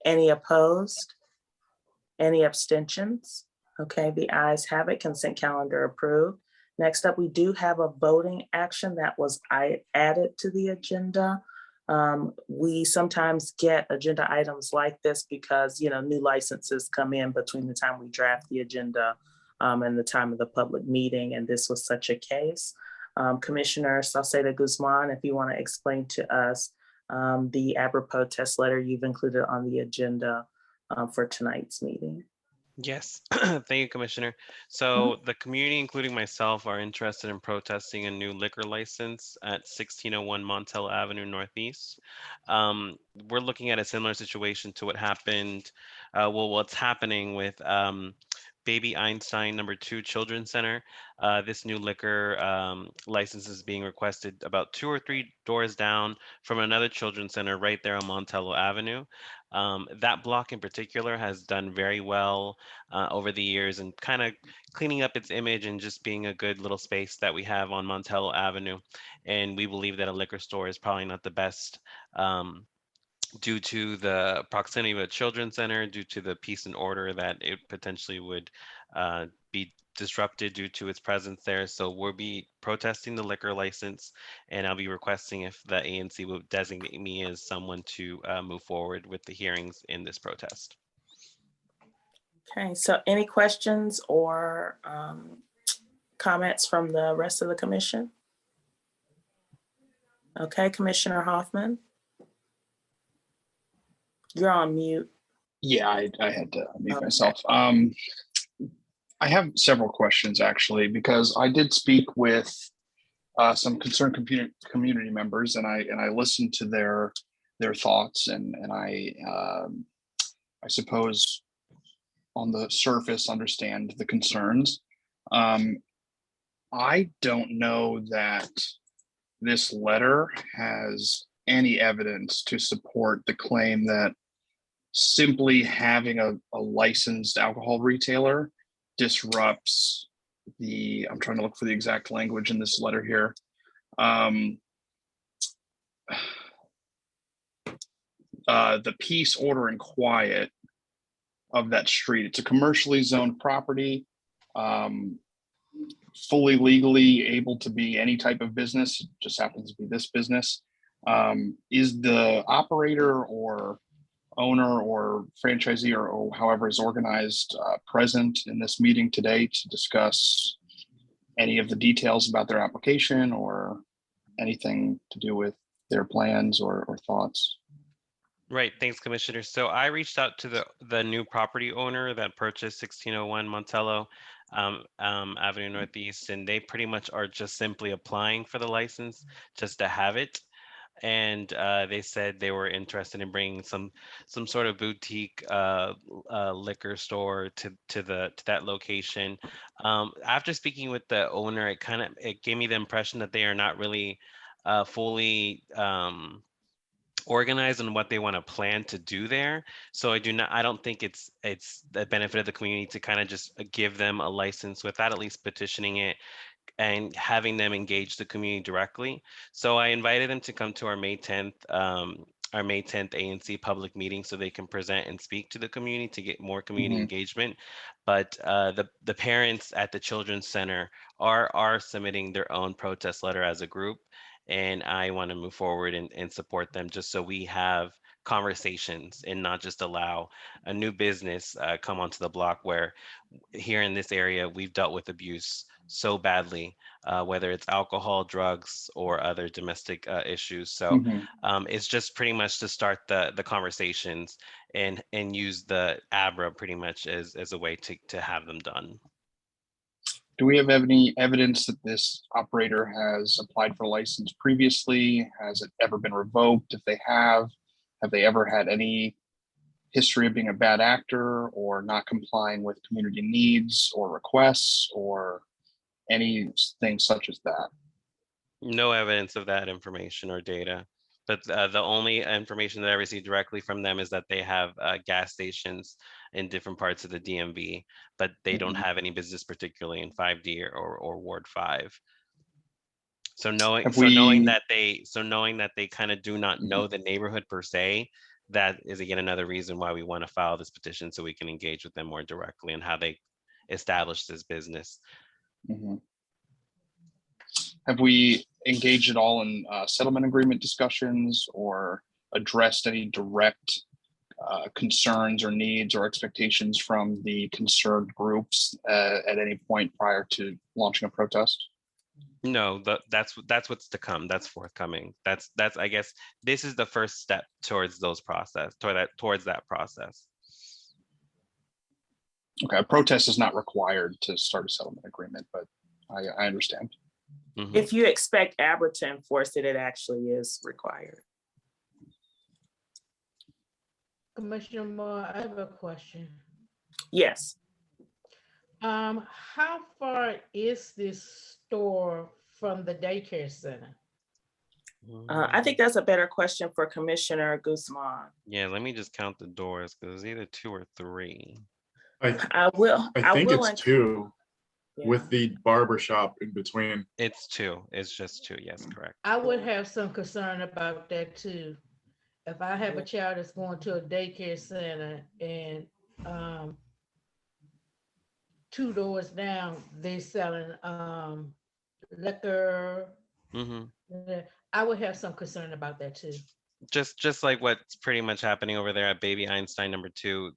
Any opposed? Any abstentions? Okay, the ayes have it, consent calendar approved. Next up, we do have a voting action that was added to the agenda. We sometimes get agenda items like this because, new licenses come in between the time we draft the agenda and the time of the public meeting, and this was such a case. Commissioner Salcedo Guzman, if you want to explain to us the apropos test letter you've included on the agenda for tonight's meeting. Yes, thank you, Commissioner. So the community, including myself, are interested in protesting a new liquor license at 1601 Montello Avenue Northeast. We're looking at a similar situation to what happened, what's happening with Baby Einstein #2 Children's Center. This new liquor license is being requested about 2 or 3 doors down from another children's center right there on Montello Avenue. That block in particular has done very well over the years and kind of cleaning up its image and just being a good little space that we have on Montello Avenue. And we believe that a liquor store is probably not the best due to the proximity of a children's center, due to the peace and order that it potentially would be disrupted due to its presence there. So we'll be protesting the liquor license, and I'll be requesting if the ANC will designate me as someone to move forward with the hearings in this protest. Okay, so any questions or comments from the rest of the commission? Okay, Commissioner Hoffman. You're on mute. Yeah, I had to mute myself. I have several questions actually, because I did speak with some concerned community members, and I listened to their thoughts, and I suppose on the surface understand the concerns. I don't know that this letter has any evidence to support the claim that simply having a licensed alcohol retailer disrupts the, I'm trying to look for the exact language in this letter here. The peace, order, and quiet of that street. It's a commercially zoned property, fully legally able to be any type of business. It just happens to be this business. Is the operator or owner or franchisee or however is organized present in this meeting today to discuss any of the details about their application or anything to do with their plans or thoughts? Right, thanks, Commissioner. So I reached out to the new property owner that purchased 1601 Montello Avenue Northeast, and they pretty much are just simply applying for the license just to have it. And they said they were interested in bringing some sort of boutique liquor store to that location. After speaking with the owner, it gave me the impression that they are not really fully organized on what they want to plan to do there. So I don't think it's the benefit of the community to kind of just give them a license without at least petitioning it and having them engage the community directly. So I invited them to come to our May 10th ANC public meeting so they can present and speak to the community to get more community engagement. But the parents at the Children's Center are submitting their own protest letter as a group. and I want to move forward and support them, just so we have conversations and not just allow a new business come onto the block, where here in this area we've dealt with abuse so badly, whether it's alcohol, drugs, or other domestic issues. So Mhm. it's just pretty much to start the conversations and use the ABRA pretty much as a way to have them done. Do we have any evidence that this operator has applied for a license previously? Has it ever been revoked? If they have they ever had any history of being a bad actor or not complying with community needs or requests or anything such as that? No evidence of that information or data. But the only information that I received directly from them is that they have gas stations in different parts of the DMV, but they don't Mhm. have any business, particularly in 5D or Ward 5. So knowing Have so knowing we? that they kind of do not know the neighborhood per se, that is again another reason why we want to file this petition, so we can engage with them more directly on how they establish this business. Mhm. Have we engaged at all in settlement agreement discussions or addressed any direct concerns or needs or expectations from the concerned groups at any point prior to launching a protest? No, that's what's to come. That's forthcoming. That's I guess this is the first step towards towards that process. Okay, a protest is not required to start a settlement agreement, but I understand. Mhm. If you expect ABRA to enforce it, it actually is required. Commissioner Moore, I have a question. Yes. How far is this store from the daycare center? I think that's a better question for Commissioner Guzman. Yeah, let me just count the doors, because it's either 2 or 3. I will. I think it's include- 2 Yeah. with the barber shop in between. It's 2. It's just 2. Yes, correct. I would have some concern about that too. If I have a child that's going to a daycare center and 2 doors down, they selling liquor. Hmm. I would have some concern about that too. Just like what's pretty much happening over there at Baby Einstein #2.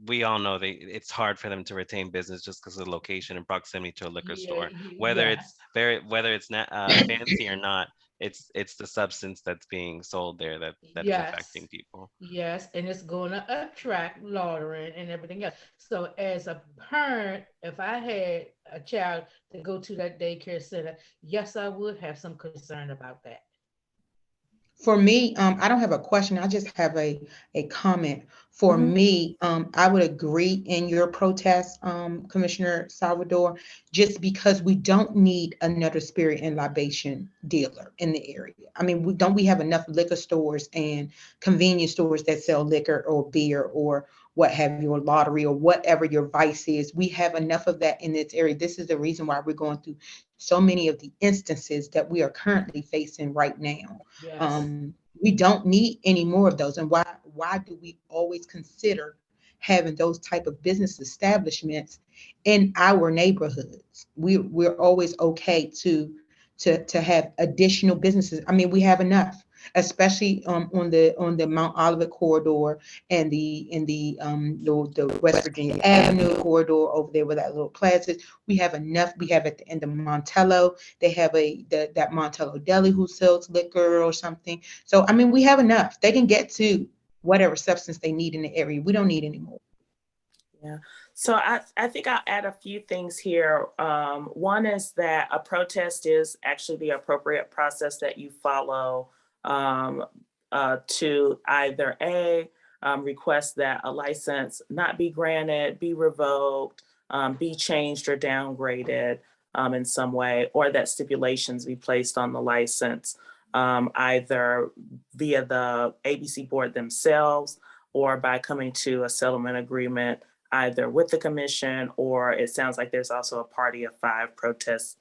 We all know it's hard for them to retain business just because of the location and proximity to a liquor store. Whether it's not fancy or not, it's the substance that's being sold there that is affecting people. Yes, and it's going to attract loitering and everything else. So as a parent, if I had a child to go to that daycare center, yes, I would have some concern about that. For me, I don't have a question. I just have a comment. For me, I would agree in your protest, Commissioner Salvador, just because we don't need another spirit and libation dealer in the area. I mean, we have enough liquor stores and convenience stores that sell liquor or beer or what have you, or lottery or whatever your vice is. We have enough of that in this area. This is the reason why we're going through so many of the instances that we are currently facing right now. Yes. We don't need any more of those. And why do we always consider having those type of business establishments in our neighborhoods? We're always okay to have additional businesses. I mean, we have enough, especially on the Mount Olivet corridor and the West Virginia Avenue corridor over there with that little plaza. We have enough. We have at the end of Montello, they have that Montello Deli who sells liquor or something. So I mean, we have enough. They can get to whatever substance they need in the area. We don't need any more. Yeah. So I think I'll add a few things here. One is that a protest is actually the appropriate process that you follow to either request that a license not be granted, be revoked, be changed or downgraded in some way, or that stipulations be placed on the license, either via the ABC board themselves or by coming to a settlement agreement either with the commission, or it sounds like there's also a party of 5 protests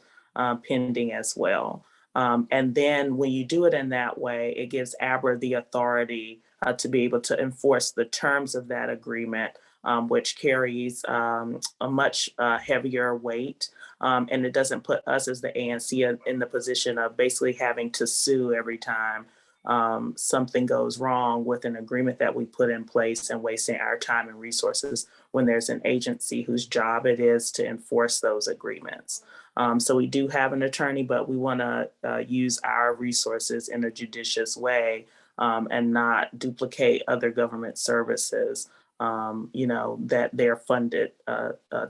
pending as well. And then when you do it in that way, it gives ABRA the authority to be able to enforce the terms of that agreement which carries a much heavier weight. And it doesn't put us as the ANC in the position of basically having to sue every time something goes wrong with an agreement that we put in place, and wasting our time and resources when there's an agency whose job it is to enforce those agreements. So we do have an attorney, but we want to use our resources in a judicious way and not duplicate other government services, that they're funded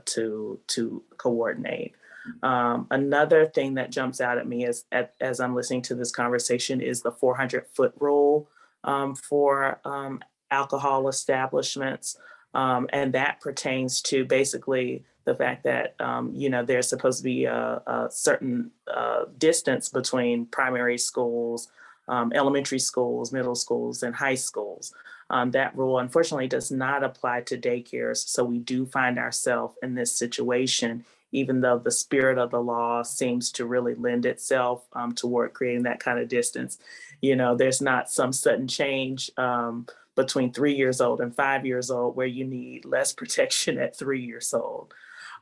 to coordinate. Another thing that jumps out at me as I'm listening to this conversation is the 400-foot rule for alcohol establishments. And that pertains to basically the fact that, there's supposed to be a certain distance between primary schools, elementary schools, middle schools, and high schools. That rule unfortunately does not apply to daycares. So we do find ourselves in this situation, even though the spirit of the law seems to really lend itself toward creating that kind of distance. There's not some sudden change between 3 years old and 5 years old where you need less protection at 3 years old.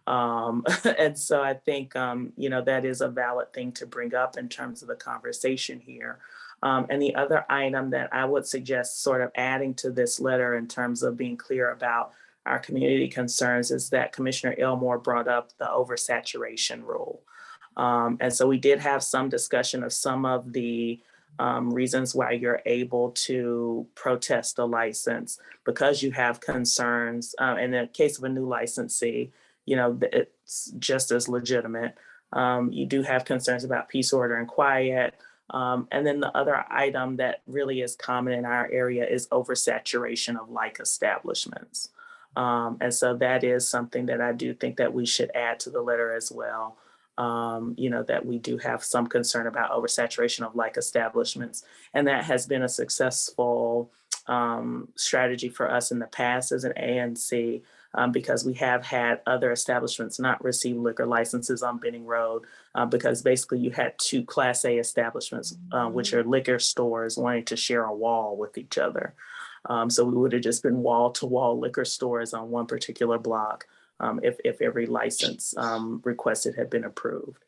And so I think, that is a valid thing to bring up in terms of the conversation here. And the other item that I would suggest sort of adding to this letter in terms of being clear about our community concerns is that Commissioner Elmore brought up the oversaturation rule. And so we did have some discussion of some of the reasons why you're able to protest a license because you have concerns. In the case of a new licensee, it's just as legitimate. You do have concerns about peace, order, and quiet. And then the other item that really is common in our area is oversaturation of like establishments. And so that is something that I do think that we should add to the letter as well. That we do have some concern about oversaturation of like establishments. And that has been a successful strategy for us in the past as an ANC, because we have had other establishments not receive liquor licenses on Benning Road, because basically you had two Class A establishments, which are liquor stores, wanting to share a wall with each other. So we would have just been wall-to-wall liquor stores on one particular block if every license requested had been approved.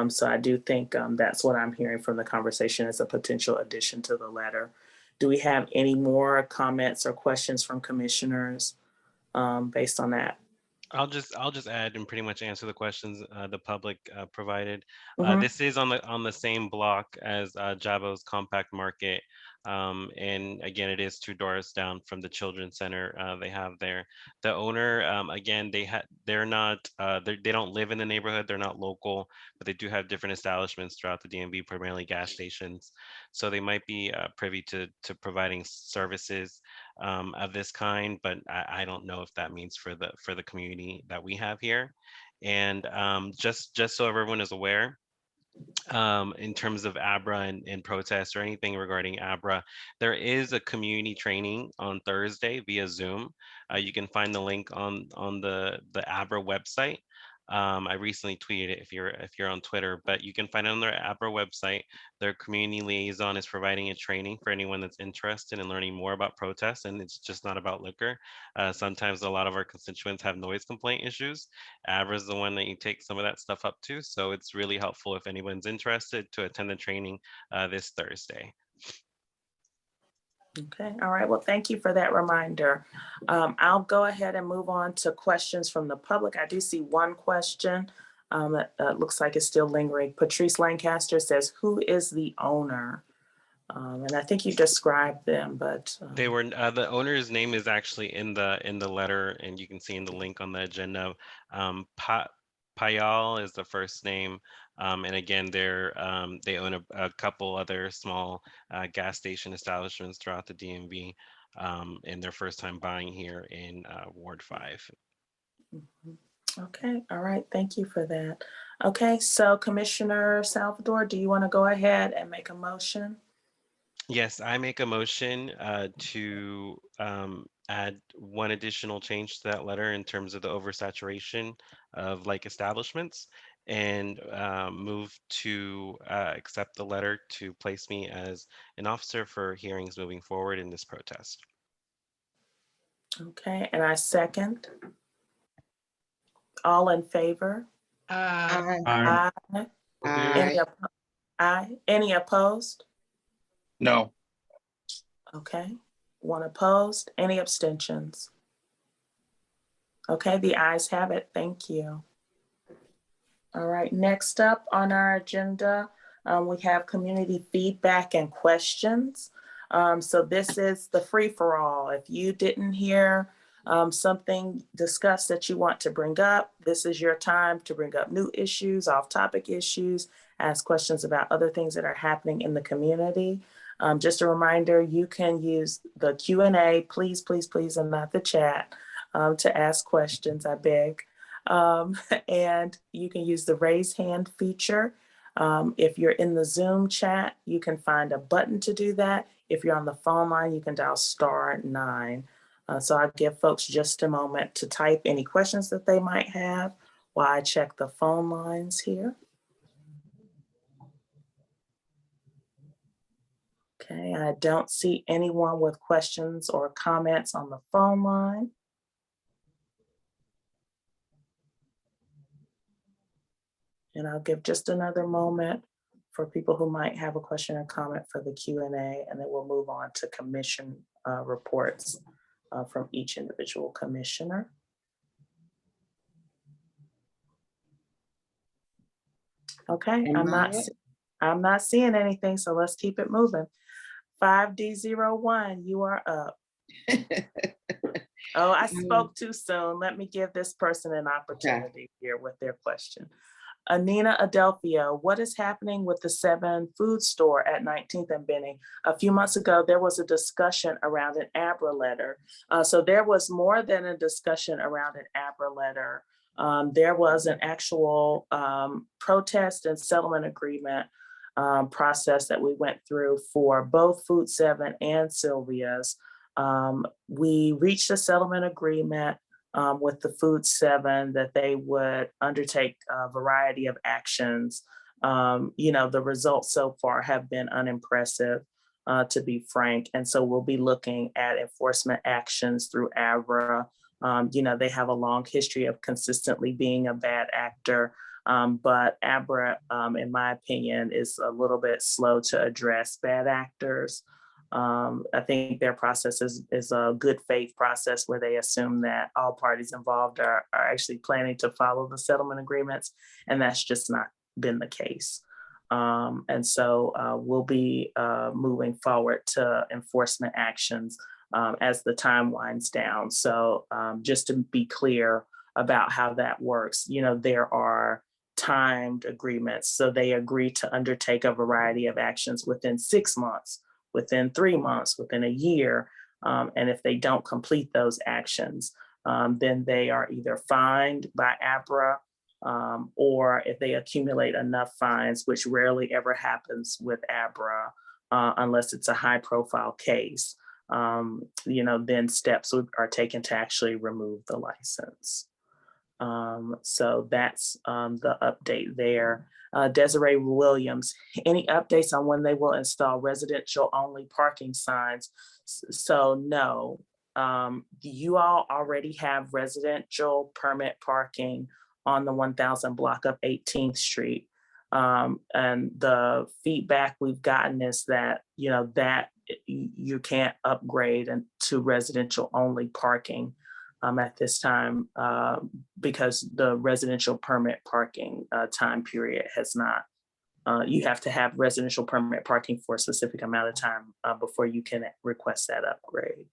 So I do think that's what I'm hearing from the conversation as a potential addition to the letter. Do we have any more comments or questions from commissioners based on that? I'll just add and pretty much answer the questions the public provided. Mhm. This is on the same block as Jabo's Compact Market, and again, it is 2 doors down from the Children's Center they have there. The owner, again, they're not they don't live in the neighborhood. They're not local, but they do have different establishments throughout the DMV, primarily gas stations. So they might be privy to providing services of this kind, but I don't know if that means for the community that we have here. And just so everyone is aware, in terms of ABRA and protests or anything regarding ABRA, there is a community training on Thursday via Zoom. You can find the link on the ABRA website. I recently tweeted it if you're on Twitter, but you can find it on their ABRA website. Their community liaison is providing a training for anyone that's interested in learning more about protests, and it's just not about liquor. Sometimes a lot of our constituents have noise complaint issues. ABRA is the one that you take some of that stuff up to, so it's really helpful if anyone's interested to attend the training this Thursday. Okay, all right. Well, thank you for that reminder. I'll go ahead and move on to questions from the public. I do see one question that looks like it's still lingering. Patrice Lancaster says, "Who is the owner?" And I think you described them, but They were the owner's name is actually in the letter, and you can see in the link on the agenda. Payal is the first name, and again, they own a couple other small gas station establishments throughout the DMV, and their first time buying here in Ward 5. okay, all right. Thank you for that. Okay, so Commissioner Salvador, do you want to go ahead and make a motion? Yes, I make a motion to add one additional change to that letter in terms of the oversaturation of like establishments, and move to accept the letter to place me as an officer for hearings moving forward in this protest. Okay, and I second. All in favor? Aye. Aye. Aye. Aye. Aye. Any opposed? No. Okay, one opposed. Any abstentions? Okay, the ayes have it. Thank you. All right, next up on our agenda, we have community feedback and questions. So this is the free-for-all. If you didn't hear something discussed that you want to bring up, this is your time to bring up new issues, off-topic issues, ask questions about other things that are happening in the community. Just a reminder, you can use the Q&A, please, please, please, and not the chat, to ask questions, I beg. And you can use the raise hand feature. If you're in the Zoom chat, you can find a button to do that. If you're on the phone line, you can dial *9. So I'll give folks just a moment to type any questions that they might have while I check the phone lines here. Okay, I don't see anyone with questions or comments on the phone line. And I'll give just another moment for people who might have a question or comment for the Q&A, and then we'll move on to commission reports from each individual commissioner. Okay, I'm not seeing anything, so let's keep it moving. 5D01, you are up. Oh, I spoke too soon. Let me give this person an opportunity here with their question. Anina Adelphia, what is happening with the 7 food store at 19th and Benning? A few months ago, there was a discussion around an ABRA letter. So there was more than a discussion around an ABRA letter. There was an actual protest and settlement agreement process that we went through for both Food 7 and Sylvia's. We reached a settlement agreement with the Food 7 that they would undertake a variety of actions. The results so far have been unimpressive, to be frank. And so we'll be looking at enforcement actions through ABRA. They have a long history of consistently being a bad actor, but ABRA, in my opinion, is a little bit slow to address bad actors. I think their process is a good faith process where they assume that all parties involved are actually planning to follow the settlement agreements, and that's just not been the case. And so we'll be moving forward to enforcement actions as the time winds down. So just to be clear about how that works, there are timed agreements. So they agree to undertake a variety of actions within 6 months, within 3 months, within a year. And if they don't complete those actions, then they are either fined by ABRA, or if they accumulate enough fines, which rarely ever happens with ABRA, unless it's a high profile case, then steps are taken to actually remove the license. So that's the update there. Desiree Williams, any updates on when they will install residential only parking signs? So no, you all already have residential permit parking on the 1000 block of 18th Street. And the feedback we've gotten is that, that you can't upgrade to residential only parking at this time, because the residential permit parking time period has not, you have to have residential permit parking for a specific amount of time before you can request that upgrade.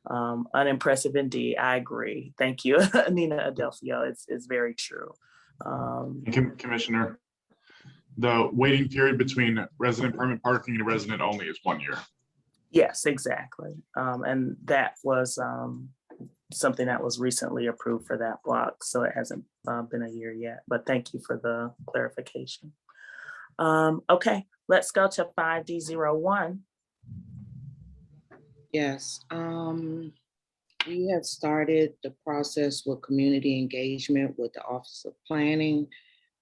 Unimpressive indeed, I agree. Thank you, Nina Adelphio, it's very true. Commissioner, the waiting period between resident permit parking and resident only is 1 year. Yes, exactly. And that was something that was recently approved for that block. So it hasn't been a year yet, but thank you for the clarification. Okay, let's go to 5D01. Yes, we have started the process with community engagement with the Office of Planning.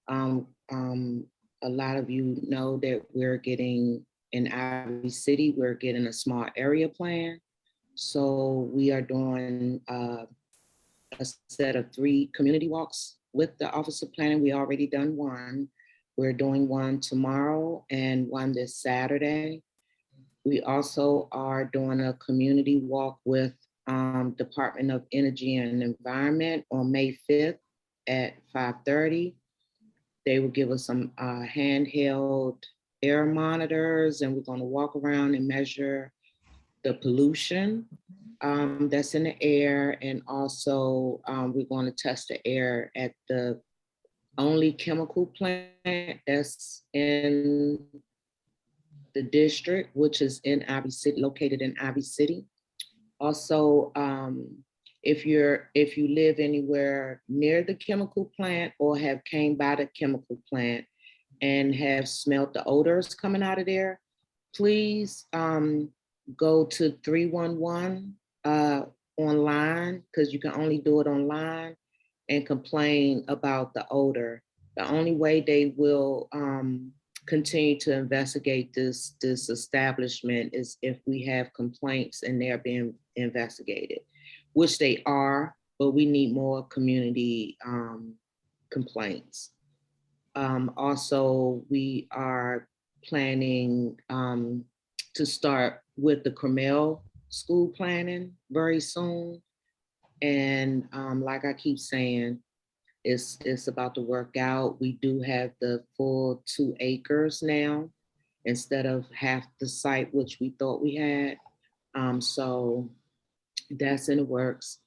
A lot of you know that we're getting in Ivy City, we're getting a small area plan. So we are doing a set of 3 community walks with the Office of Planning. We already done one. We're doing one tomorrow and one this Saturday. We also are doing a community walk with Department of Energy and Environment on May 5th at 5:30. They will give us some handheld air monitors, and we're going to walk around and measure the pollution that's in the air. And also we're going to test the air at the only chemical plant that's in the district, which is in Ivy City, located in Ivy City. Also, if you live anywhere near the chemical plant or have came by the chemical plant and have smelled the odors coming out of there, please go to 311 online, because you can only do it online, and complain about the odor. The only way they will continue to investigate this establishment is if we have complaints and they're being investigated, which they are, but we need more community complaints. Also, we are planning to start with the Carmel school planning very soon. And like I keep saying, it's about to work out. We do have the full 2 acres now instead of half the site, which we thought we had. So that's in the works,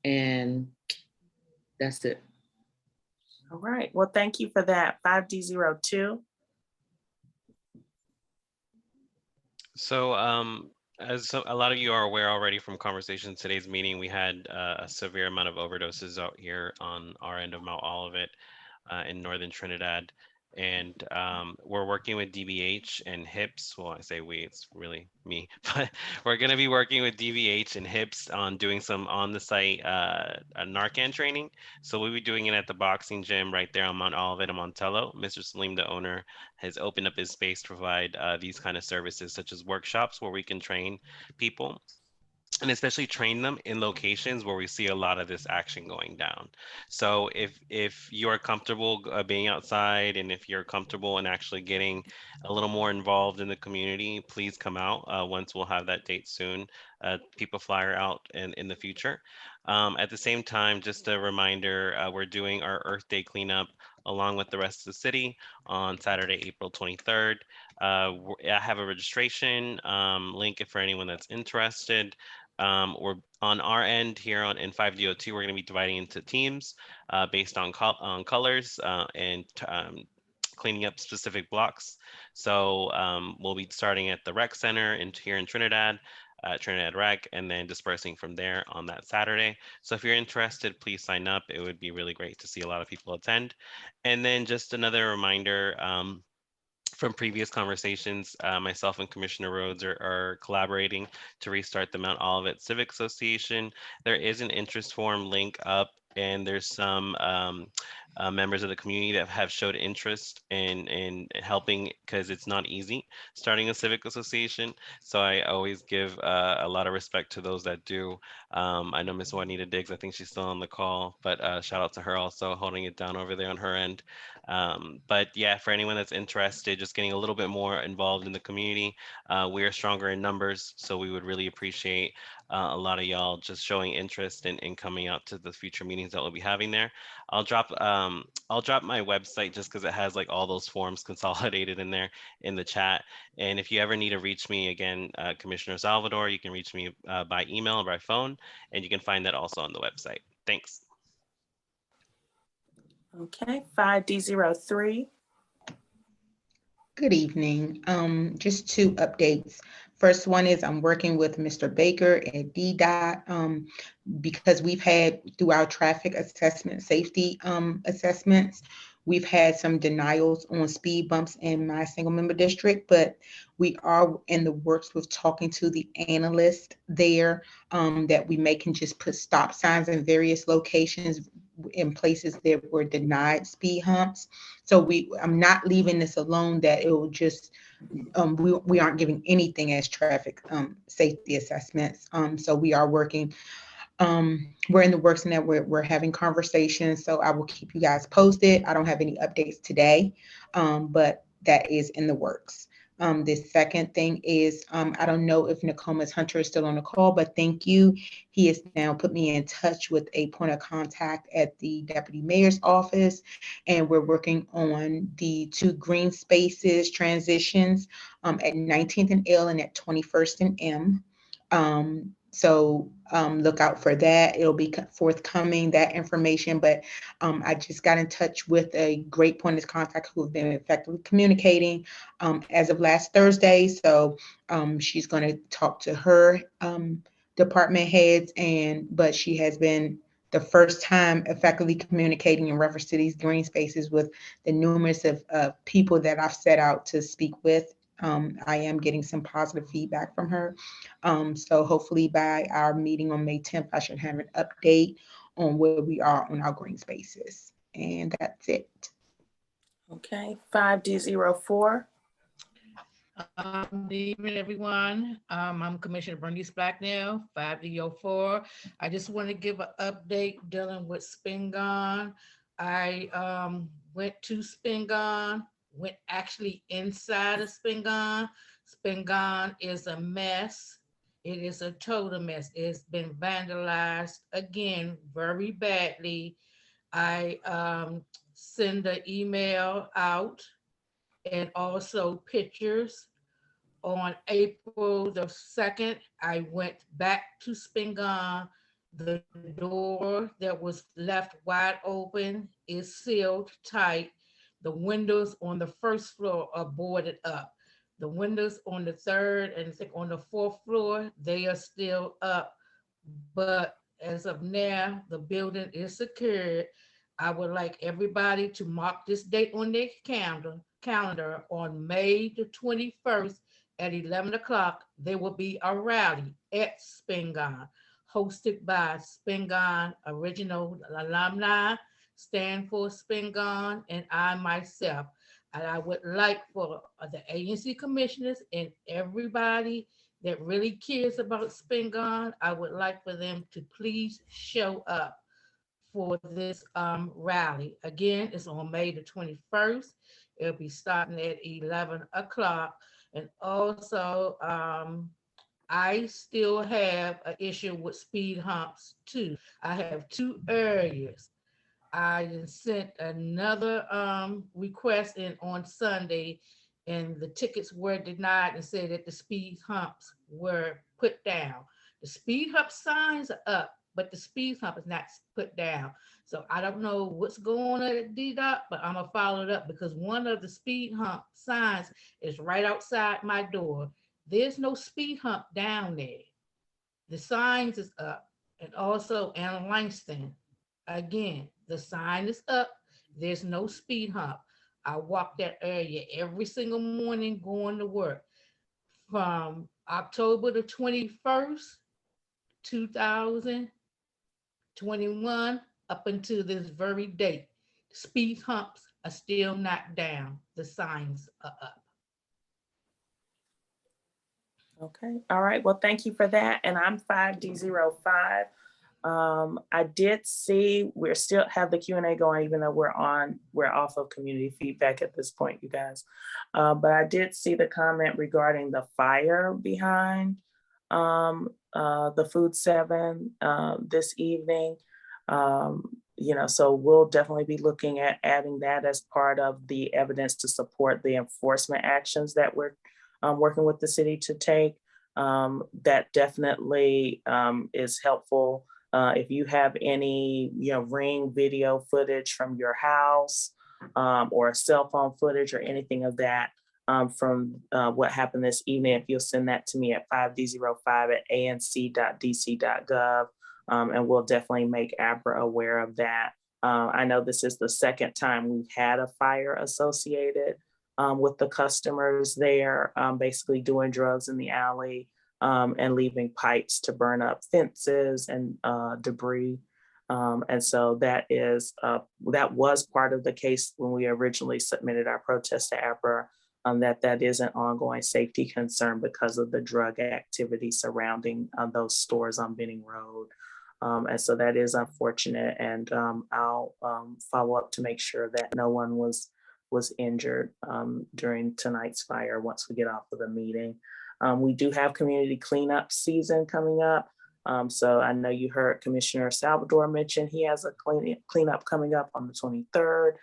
and that's it. All right, well, thank you for that. 5D02. So as a lot of you are aware already from conversations today's meeting, we had a severe amount of overdoses out here on our end of Mount Olivet in northern Trinidad. And we're working with DBH and HIPS. Well, I say we, it's really me, but we're going to be working with DBH and HIPS on doing some on-the-site Narcan training. So we'll be doing it at the boxing gym right there on Mount Olivet and Montello. Mr. Salim, the owner, has opened up his space to provide these kind of services, such as workshops where we can train people, and especially train them in locations where we see a lot of this action going down. So if you are comfortable being outside, and if you're comfortable in actually getting a little more involved in the community, please come out. Once we'll have that date soon, people flyer out in the future. At the same time, just a reminder, we're doing our Earth Day cleanup along with the rest of the city on Saturday, April 23rd. I have a registration link for anyone that's interested. We're on our end here in 5D02, we're going to be dividing into teams based on colors and cleaning up specific blocks. So we'll be starting at the rec center here in Trinidad, Trinidad Rec, and then dispersing from there on that Saturday. So if you're interested, please sign up. It would be really great to see a lot of people attend. And then just another reminder, from previous conversations, myself and Commissioner Rhodes are collaborating to restart the Mount Olivet Civic Association. There is an interest form link up, and there's some members of the community that have showed interest in helping, because it's not easy starting a civic association. So I always give a lot of respect to those that do. I know Miss Juanita Diggs, I think she's still on the call, but shout out to her also holding it down over there on her end. But yeah, for anyone that's interested, just getting a little bit more involved in the community, we are stronger in numbers, so we would really appreciate a lot of y'all just showing interest in coming out to the future meetings that we'll be having there. I'll drop my website just because it has like all those forms consolidated in there in the chat. And if you ever need to reach me again, Commissioner Salvador, you can reach me by email or by phone, and you can find that also on the website. Thanks. Okay, 5D03. Good evening. Just 2 updates. First one is I'm working with Mr. Baker at DDOT because we've had, through our traffic assessment, safety assessments, we've had some denials on speed bumps in my single member district, but we are in the works with talking to the analyst there that we can just put stop signs in various locations in places that were denied speed humps. So I'm not leaving this alone, that it will just, we aren't giving anything as traffic safety assessments. So we are working, we're in the works, and that we're having conversations. So I will keep you guys posted. I don't have any updates today, but that is in the works. The second thing is, I don't know if Nokomis Hunter is still on the call, but thank you. He has now put me in touch with a point of contact at the deputy mayor's office, and we're working on the 2 green spaces transitions at 19th and L and at 21st and M. So look out for that. It'll be forthcoming, that information. But I just got in touch with a great point of contact who have been effectively communicating as of last Thursday. So she's going to talk to her department heads, but she has been the first time effectively communicating in reference to these green spaces with the numerous of people that I've set out to speak with. I am getting some positive feedback from her. So hopefully by our meeting on May 10th, I should have an update on where we are on our green spaces. And that's it. Okay, 5D04. Good evening, everyone. I'm Commissioner Bernice Blacknell, 5D04. I just want to give an update dealing with Spingarn. I went to Spingarn, went actually inside of Spingarn. Spingarn is a mess. It is a total mess. It's been vandalized again very badly. I send an email out and also pictures. On April the 2nd, I went back to Spingarn. The door that was left wide open is sealed tight. The windows on the first floor are boarded up. The windows on the 3rd and I think on the 4th floor, they are still up. But as of now, the building is secured. I would like everybody to mark this date on their calendar on May the 21st at 11 o'clock. There will be a rally at Spingarn hosted by Spingarn Original Alumni, Stand for Spingarn, and I myself. And I would like for the ANC commissioners and everybody that really cares about Spingarn, I would like for them to please show up for this rally. Again, it's on May the 21st. It'll be starting at 11 o'clock. And also, I still have an issue with speed humps too. I have 2 areas. I sent another request in on Sunday, and the tickets were denied and said that the speed humps were put down. The speed hump signs are up, but the speed hump is not put down. So I don't know what's going on at DDOT, but I'm gonna follow it up because one of the speed hump signs is right outside my door. There's no speed hump down there. The signs is up, and also in Langston, again, the sign is up. There's no speed hump. I walk that area every single morning going to work from October the 21st, 2021 up until this very date. Speed humps are still not down. The signs are up. Okay, all right, well, thank you for that. And I'm 5D05. I did see we still have the Q&A going, even though we're off of community feedback at this point, you guys. But I did see the comment regarding the fire behind the Food 7 this evening. So we'll definitely be looking at adding that as part of the evidence to support the enforcement actions that we're working with the city to take. That definitely is helpful. If you have any, Ring video footage from your house or cell phone footage or anything of that from what happened this evening, if you'll send that to me at 5d05@anc.dc.gov, and we'll definitely make APRA aware of that. I know this is the second time we've had a fire associated with the customers there, basically doing drugs in the alley and leaving pipes to burn up fences and debris. And so that was part of the case when we originally submitted our protest to APRA, that is an ongoing safety concern because of the drug activity surrounding those stores on Benning Road. And so that is unfortunate, and I'll follow up to make sure that no one was injured during tonight's fire once we get off of the meeting. We do have community cleanup season coming up. So I know you heard Commissioner Salvador mention he has a cleanup coming up on the 23rd.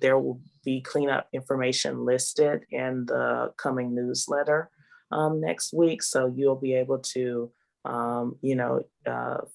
There will be cleanup information listed in the coming newsletter next week. So you'll be able to,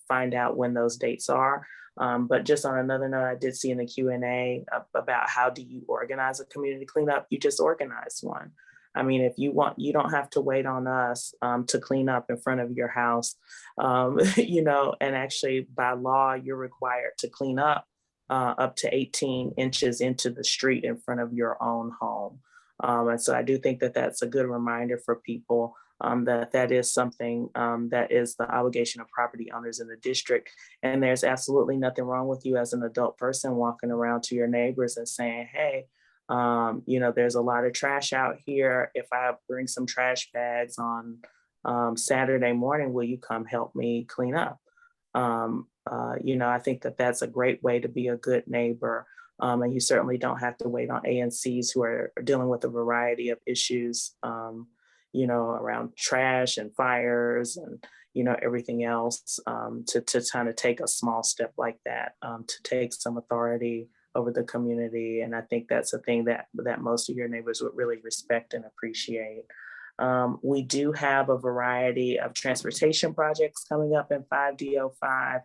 find out when those dates are. But just on another note, I did see in the Q&A about how do you organize a community cleanup? You just organize one. I mean, if you want, you don't have to wait on us to clean up in front of your house, and actually by law, you're required to clean up to 18 inches into the street in front of your own home. And so I do think that that's a good reminder for people that is something that is the obligation of property owners in the district. And there's absolutely nothing wrong with you as an adult person walking around to your neighbors and saying, hey, there's a lot of trash out here. If I bring some trash bags on Saturday morning, will you come help me clean up? I think that that's a great way to be a good neighbor. And you certainly don't have to wait on ANCs who are dealing with a variety of issues, around trash and fires and, everything else to kind of take a small step like that, to take some authority over the community. And I think that's a thing that most of your neighbors would really respect and appreciate. We do have a variety of transportation projects coming up in 5D05.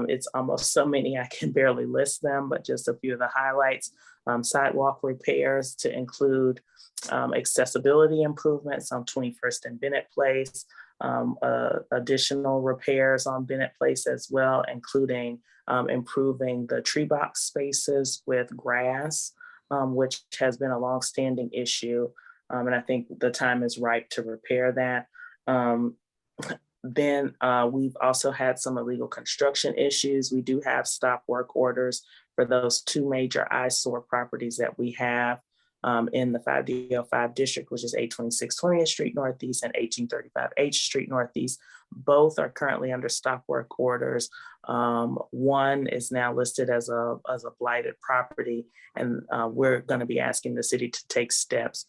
It's almost so many I can barely list them, but just a few of the highlights. Sidewalk repairs to include accessibility improvements on 21st and Bennett Place, additional repairs on Bennett Place as well, including improving the tree box spaces with grass, which has been a longstanding issue. And I think the time is ripe to repair that. Then we've also had some illegal construction issues. We do have stop work orders for those two major eyesore properties that we have in the 5D05 district, which is 826 20th Street Northeast and 1835 H Street Northeast. Both are currently under stop work orders. One is now listed as a blighted property, and we're going to be asking the city to take steps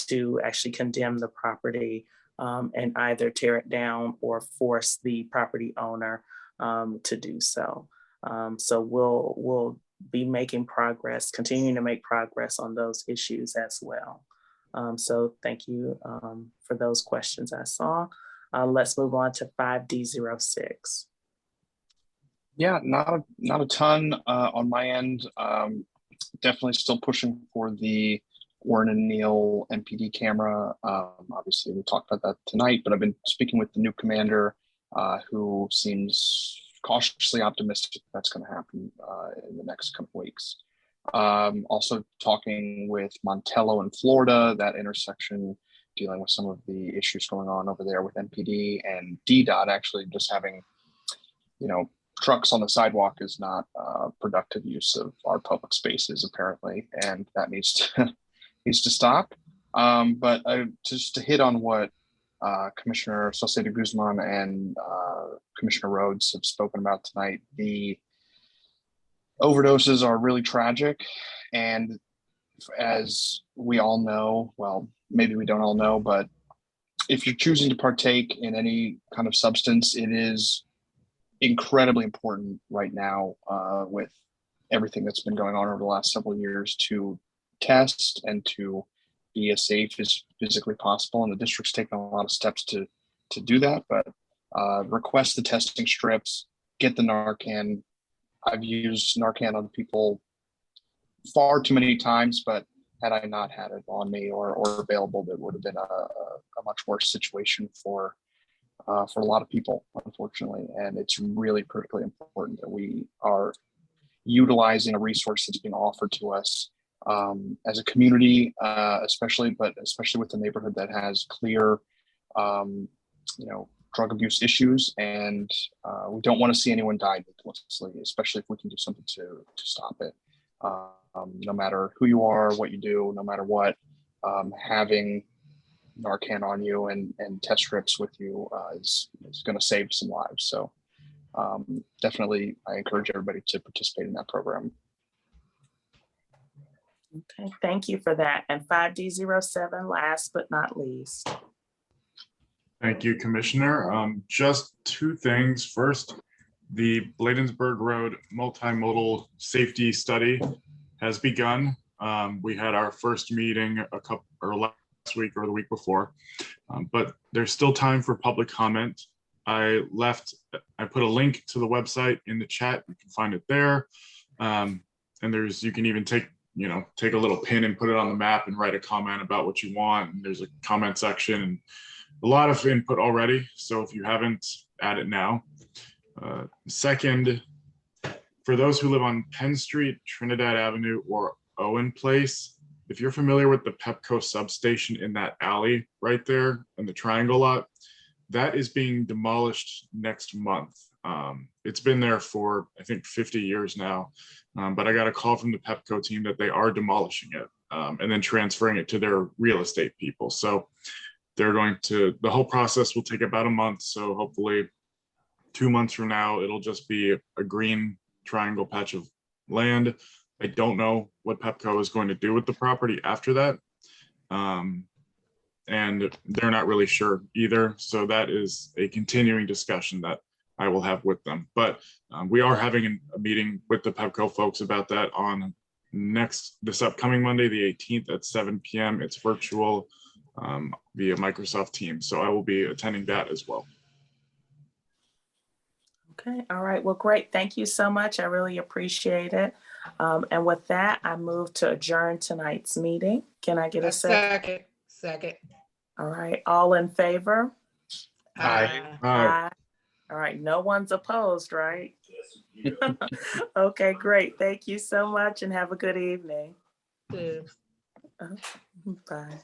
to actually condemn the property and either tear it down or force the property owner to do so. So we'll be making progress, continuing to make progress on those issues as well. So thank you for those questions I saw. Let's move on to 5D06. Yeah, not a ton on my end. Definitely still pushing for the Warren and Neal MPD camera. Obviously, we talked about that tonight, but I've been speaking with the new commander who seems cautiously optimistic that's going to happen in the next couple weeks. Also talking with Montello in Florida, that intersection, dealing with some of the issues going on over there with MPD and DDOT actually just having, trucks on the sidewalk is not productive use of our public spaces apparently, and that needs to stop. But just to hit on what Commissioner Saucedo Guzman and Commissioner Rhodes have spoken about tonight, the overdoses are really tragic. And as we all know, well, maybe we don't all know, but if you're choosing to partake in any kind of substance, it is incredibly important right now with everything that's been going on over the last several years to test and to be as safe as physically possible. And the district's taken a lot of steps to do that, but request the testing strips, get the Narcan. I've used Narcan on people far too many times, but had I not had it on me or available, that would have been a much worse situation for a lot of people, unfortunately. And it's really critically important that we are utilizing a resource that's being offered to us as a community, especially with the neighborhood that has clear, drug abuse issues, and we don't want to see anyone die needlessly, especially if we can do something to stop it. No matter who you are, what you do, no matter what, having Narcan on you and test strips with you is going to save some lives. So definitely, I encourage everybody to participate in that program. Okay, thank you for that. And 5D07, last but not least. Thank you, Commissioner. Just two things. first, the Bladensburg Road multimodal safety study has begun. We had our first meeting last week or the week before, but there's still time for public comment. I put a link to the website in the chat. You can find it there. And you can even take a little pin and put it on the map and write a comment about what you want. And there's a comment section and a lot of input already. So if you haven't, add it now. Second, for those who live on Penn Street, Trinidad Avenue, or Owen Place, if you're familiar with the Pepco substation in that alley right there in the triangle lot, that is being demolished next month. It's been there for, I think, 50 years now. But I got a call from the Pepco team that they are demolishing it and then transferring it to their real estate people. So the whole process will take about a month. So hopefully 2 months from now, it'll just be a green triangle patch of land. I don't know what Pepco is going to do with the property after that. And they're not really sure either. So that is a continuing discussion that I will have with them. But we are having a meeting with the Pepco folks about that on this upcoming Monday, the 18th at 7 p.m. It's virtual via Microsoft Teams. So I will be attending that as well. Okay, all right, well, great. Thank you so much. I really appreciate it. And with that, I move to adjourn tonight's meeting. Can I get a second? Second. All right, all in favor? Aye. Aye. All right, no one's opposed, right? Okay, great. Thank you so much and have a good evening. Good. Bye.